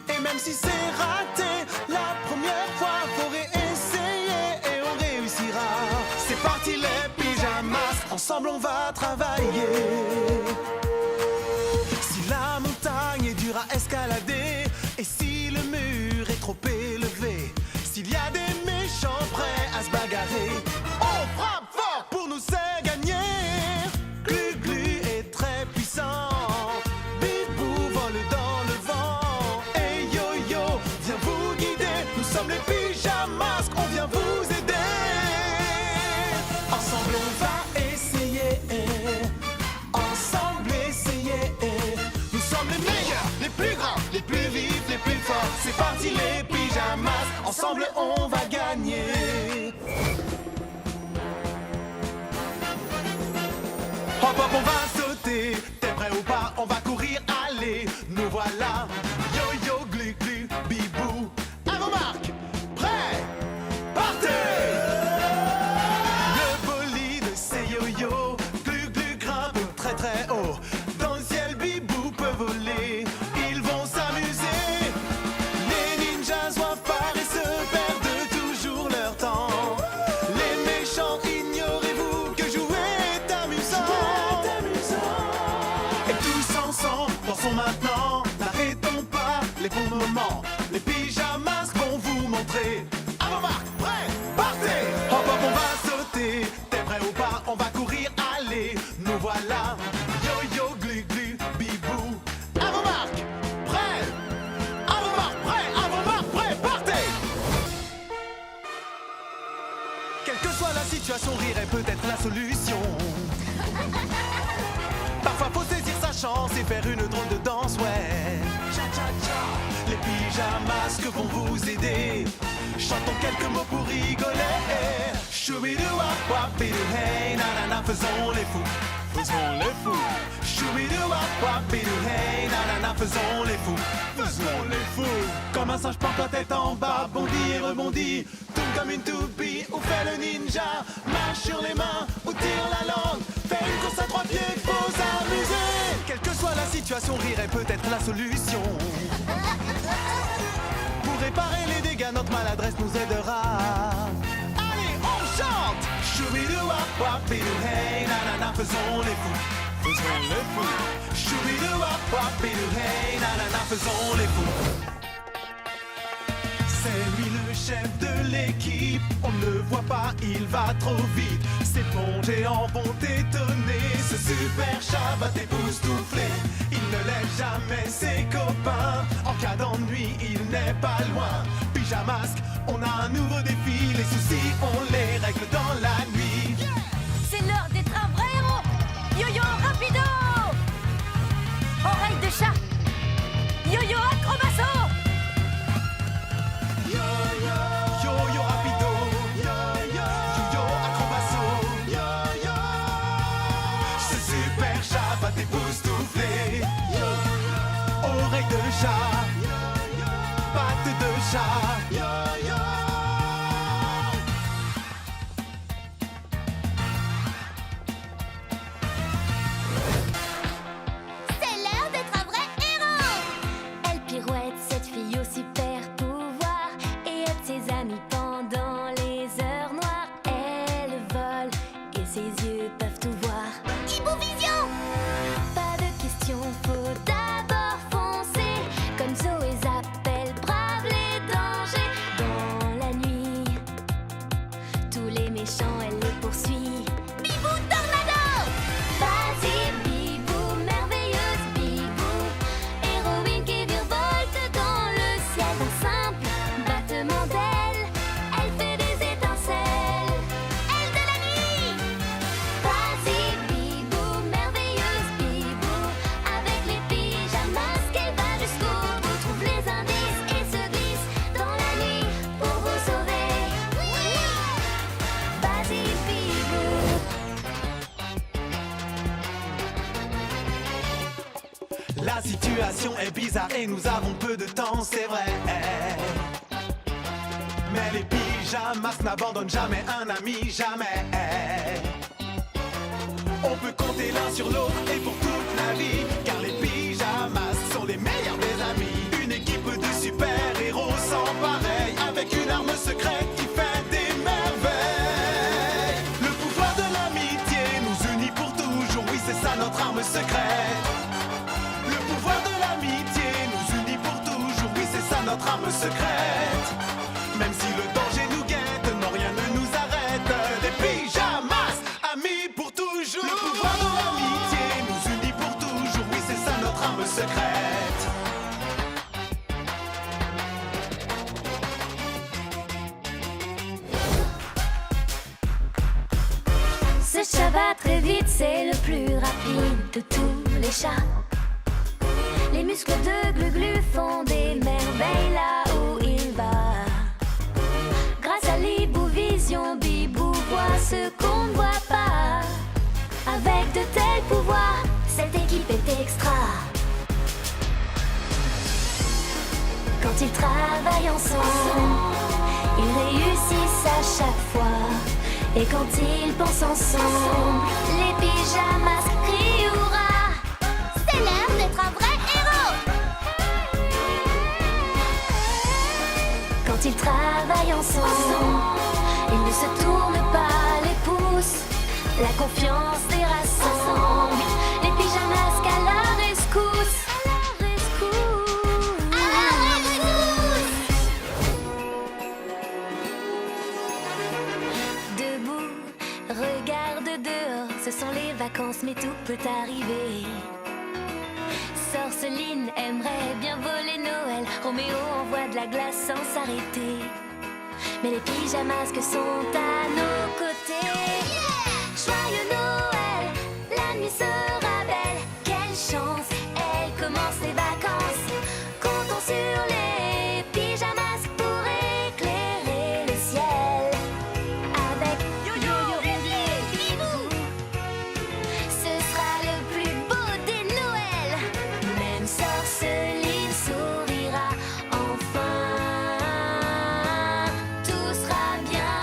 Et même si c'est raté la première fois, faut réessayer et on réussira. C'est parti les pyjamas. Ensemble on va travailler. Si la montagne est dure à escalader, et si le mur est trop élevé, s'il y a des méchants prêts à se bagarrer, on frappe fort pour nous c'est gagner. Glu-Glu est très puissant, Bibou vole dans le vent, et Yo-Yo vient vous guider. Nous sommes les pyjamas, on vient vous aider. Ensemble on va essayer. Ensemble essayer. Nous sommes les meilleurs, les plus grands, les plus vifs, les plus forts. C'est parti les pyjamas, ensemble on va gagner. Hop hop on va sauter, t'es prêt ou pas? On va courir, allez, nous voilà. Yo-Yo, Glu-Glu, Bibou, à vos marques, prêts, partez. Le bolide c'est Yo-Yo, Glu-Glu grimpe très très haut. Dans le ciel Bibou peut voler, ils vont s'amuser. Les ninjas soient paresseux, perdent toujours leur temps. Les méchants, ignorez-vous que jouer est amusant. Et tous ensemble, dansons maintenant, n'arrêtons pas les bons moments. Les pyjamas vont vous montrer. À vos marques, prêts, partez. Hop hop on va sauter, t'es prêt ou pas? On va courir, allez, nous voilà. Yo-Yo, Glu-Glu, Bibou, à vos marques, prêts. À vos marques, prêts, à vos marques, prêts, partez. Quelle que soit la situation, rire est peut-être la solution. Parfois faut saisir sa chance et faire une drôle de danse, ouais. Cha-cha-cha. Les pyjamas que vont vous aider. Chantons quelques mots pour rigoler. Choubidou-wap-wap-bidou, hey, nanana, faisons les fous. Faisons les fous. Choubidou-wap-wap-bidou, hey, nanana, faisons les fous. Faisons les fous. Comme un singe porte la tête en bas, bondit et rebondit. Tourne comme une toupie ou fait le ninja. Marche sur les mains ou tire la langue. Fais une course à trois pieds, faut s'amuser. Quelle que soit la situation, rire est peut-être la solution. Pour réparer les dégâts, notre maladresse nous aidera. Allez, on chante. Choubidou-wap-wap-bidou, hey, nanana, faisons les fous. Faisons les fous. Choubidou-wap-wap-bidou, hey, nanana, faisons les fous. C'est lui le chef de l'équipe, on ne le voit pas, il va trop vite. Ses ponts géants vont t'étonner, ce super chat va t'époustoufler. Il ne laisse jamais ses copains, en cas d'ennui il n'est pas loin. Pyjamasque, on a un nouveau défi, les soucis on les règle dans la nuit. C'est l'heure d'être un vrai héros. Yo-Yo rapido. Oreille de chat. Yo-Yo acrobasso. Yo-Yo rapido, yo-yo acrobasso, yo-yo. Ce super chat va t'époustoufler. Oreille de chat, patte de chat, yo-yo. C'est l'heure d'être un vrai héros. Elle pirouette, cette fille au super pouvoir, et aide ses amis pendant les heures noires. Elle vole et ses yeux peuvent tout voir. Hibou Vision. Pas de question, faut d'abord foncer. Comme Zoé Zappel, brave les dangers. Dans la nuit, tous les méchants, elle les poursuit. Bibou Tornado. situation est bizarre et nous avons peu de temps, c'est vrai. Mais les pyjamas n'abandonnent jamais un ami, jamais. On peut compter l'un sur l'autre et pour toute la vie, car les pyjamas sont les meilleurs des amis. Une équipe de super-héros sans pareil, avec une arme secrète qui fait des merveilles. Le pouvoir de l'amitié nous unit pour toujours, oui c'est ça notre arme secrète. Le pouvoir de l'amitié nous unit pour toujours, oui c'est ça notre arme secrète. Même si le danger nous guette, non rien ne nous arrête. Les pyjamas, amis pour toujours. Le pouvoir de l'amitié nous unit pour toujours, oui c'est ça notre arme secrète. Ce chat va très vite, c'est le plus rapide de tous les chats. Les muscles de Glu-Glu font des merveilles là où il va. Grâce à l'Hibou Vision, Bibou voit ce qu'on ne voit pas. Avec de tels pouvoirs, cette équipe est extra. Quand ils travaillent ensemble, ils réussissent à chaque fois. Et quand ils pensent ensemble, les pyjamas crient hurrah. C'est l'heure d'être un vrai héros. Quand ils travaillent ensemble, ils ne se tournent pas les pouces. La confiance les rassemble. Les pyjamas qu'à la rescousse. À la rescousse. À la rescousse. Debout, regarde dehors, ce sont les vacances mais tout peut arriver. Sorceline aimerait bien voler Noël, Roméo envoie de la glace sans s'arrêter. Mais les pyjamas sont à nos côtés. Joyeux Noël, la nuit sera belle. Quelle chance, elle commence les vacances. Comptons sur les pyjamas pour éclairer le ciel. Avec Yo-Yo, Rudy, Bibou, ce sera le plus beau des Noëls. Même Sorceline sourira enfin. Tout sera bien.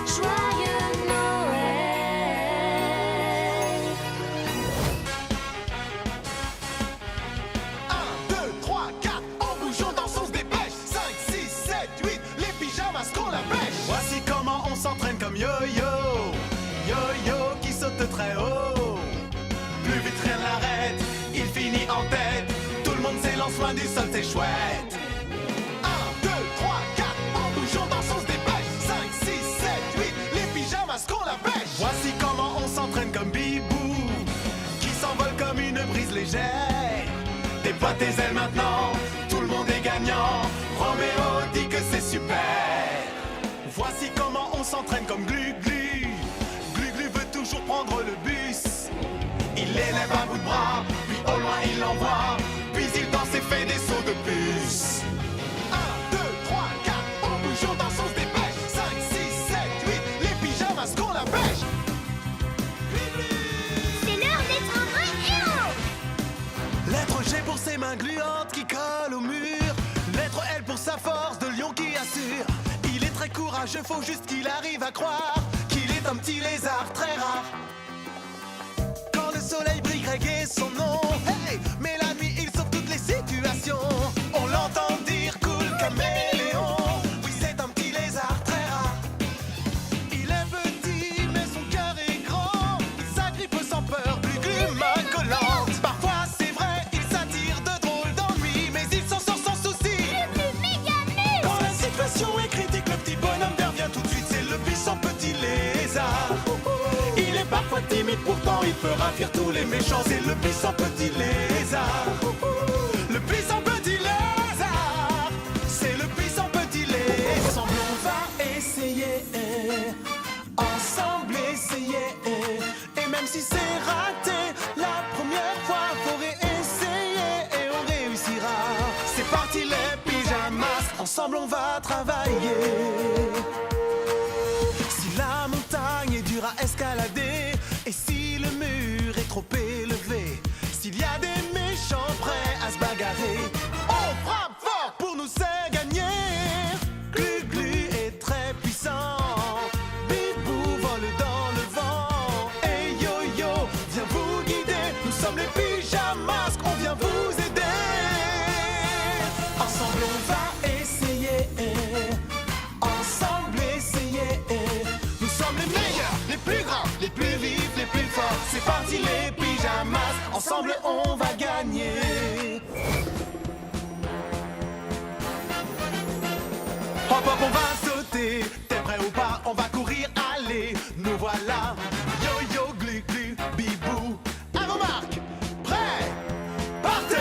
Joyeux Noël. 1, 2, 3, 4, en bougeant dans son se dépêche. 5, 6, 7, 8, les pyjamas qu'on la pêche. Voici comment on s'entraîne comme yo-yo. Yo-yo qui saute très haut. Plus vite rien l'arrête, il finit en tête. Tout le monde s'élance loin du sol, c'est chouette. 1, 2, 3, 4, en bougeant dans son se dépêche. 5, 6, 7, 8, les pyjamas qu'on la pêche. Voici comment on s'entraîne comme Bibou, qui s'envole comme une brise légère. Déploie tes ailes maintenant, tout le monde est gagnant. Roméo dit que c'est super. Voici comment on s'entraîne comme Glu-Glu. Glu-Glu veut toujours prendre le bus. Il élève un bout de bras, puis au loin il l'envoie. Puis il danse et fait des sauts de puce. 1, 2, 3, 4, en bougeant dans son se dépêche. 5, 6, 7, 8, les pyjamas qu'on la pêche. C'est l'heure d'être un vrai héros. Lettre G pour ses mains gluantes qui collent au mur. Lettre L pour sa force de lion qui assure. Il est très courageux, faut juste qu'il arrive à croire qu'il est un petit lézard très rare. Quand le soleil brille, Greg est son nom. Hey, mais la nuit il sauve toutes les situations. On l'entend dire cool caméléon. Oui, c'est un petit lézard très rare. Il est petit mais son cœur est grand. Il s'agrippe sans peur, Glu-Glu main collante. Parfois c'est vrai, il s'attire de drôles d'ennuis, mais il s'en sort sans souci. Le plus méga nul. Quand la situation est critique, le petit bonhomme revient tout de suite. C'est le puissant petit lézard. Il est parfois timide, pourtant il fera fuir tous les méchants. C'est le puissant petit lézard. Le puissant petit lézard. C'est le puissant petit lézard. Ensemble on va essayer. Ensemble essayer. Et même si c'est raté la première fois, faut réessayer et on réussira. C'est parti les pyjamas. Ensemble on va travailler. Si la montagne est dure à escalader, et si le mur est trop élevé, s'il y a ensemble on va gagner. Hop hop on va sauter, t'es prêt ou pas, on va courir, allez, nous voilà. Yo yo glu glu, bibou, à vos marques, prêts, partez.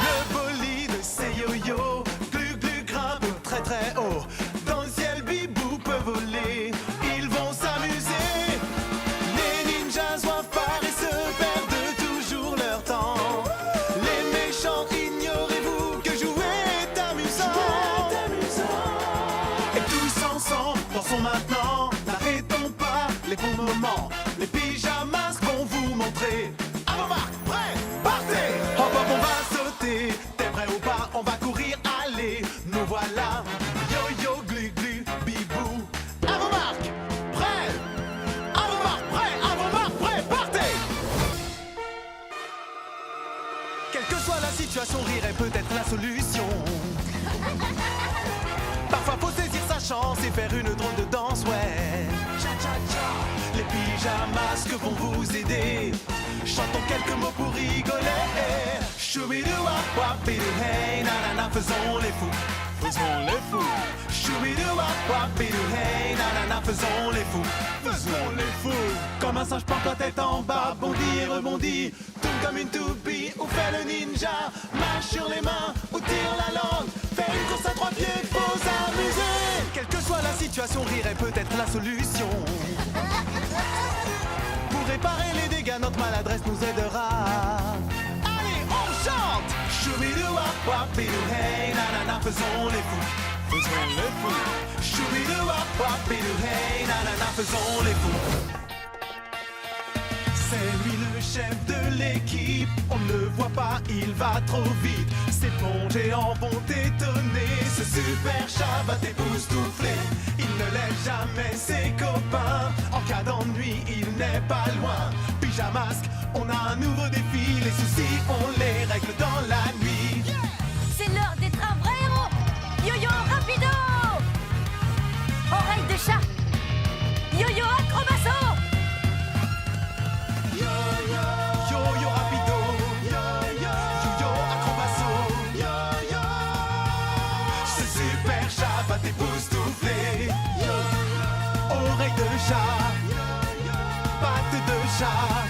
Le bolide c'est yo-yo, glu glu grimpe très très haut. Dans le ciel bibou peut voler, ils vont s'amuser. Les ninjas doivent paresseux, perdent toujours leur temps. Les méchants, ignorez-vous que jouer est amusant. Et tous ensemble, dansons maintenant, n'arrêtons pas les bons moments. Les pyjamas vont vous montrer. À vos marques, prêts, partez. Hop hop on va sauter, t'es prêt ou pas, on va courir, allez, nous voilà. Yo yo glu glu, bibou, à vos marques, prêts. À vos marques, prêts, à vos marques, prêts, partez. Quelle que soit la situation, rire est peut-être la solution. Parfois faut saisir sa chance et faire une drôle de danse, ouais. Cha-cha-cha. Les pyjamas vont vous aider. Chantons quelques mots pour rigoler. Choubidou-wap-wap-bidou, hey, nanana, faisons les fous. Faisons les fous. Choubidou-wap-wap-bidou, hey, nanana, faisons les fous. Faisons les fous. Comme un singe porte la tête en bas, bondit et rebondit. Tourne comme une toupie ou fait le ninja. Marche sur les mains ou tire la langue. Faire une course à trois pieds, faut s'amuser. Quelle que soit la situation, rire est peut-être la solution. Pour réparer les dégâts, notre maladresse nous aidera. Allez, on chante. Choubidou-wap-wap-bidou, hey, nanana, faisons les fous. Faisons les fous. Choubidou-wap-wap-bidou, hey, nanana, faisons les fous. C'est lui le chef de l'équipe, on ne le voit pas, il va trop vite. Ses ponts géants vont t'étonner, ce super chat va t'époustoufler. Il ne laisse jamais ses copains, en cas d'ennui il n'est pas loin. Pyjamasque, on a un nouveau défi, les soucis on les règle dans la nuit. C'est l'heure d'être un vrai héros. Yo-yo rapido. Oreille de chat. Yo-yo acrobasso. Yo-yo rapido, yo-yo acrobasso, yo-yo. Ce super chat va t'époustoufler. Oreille de chat, patte de chat.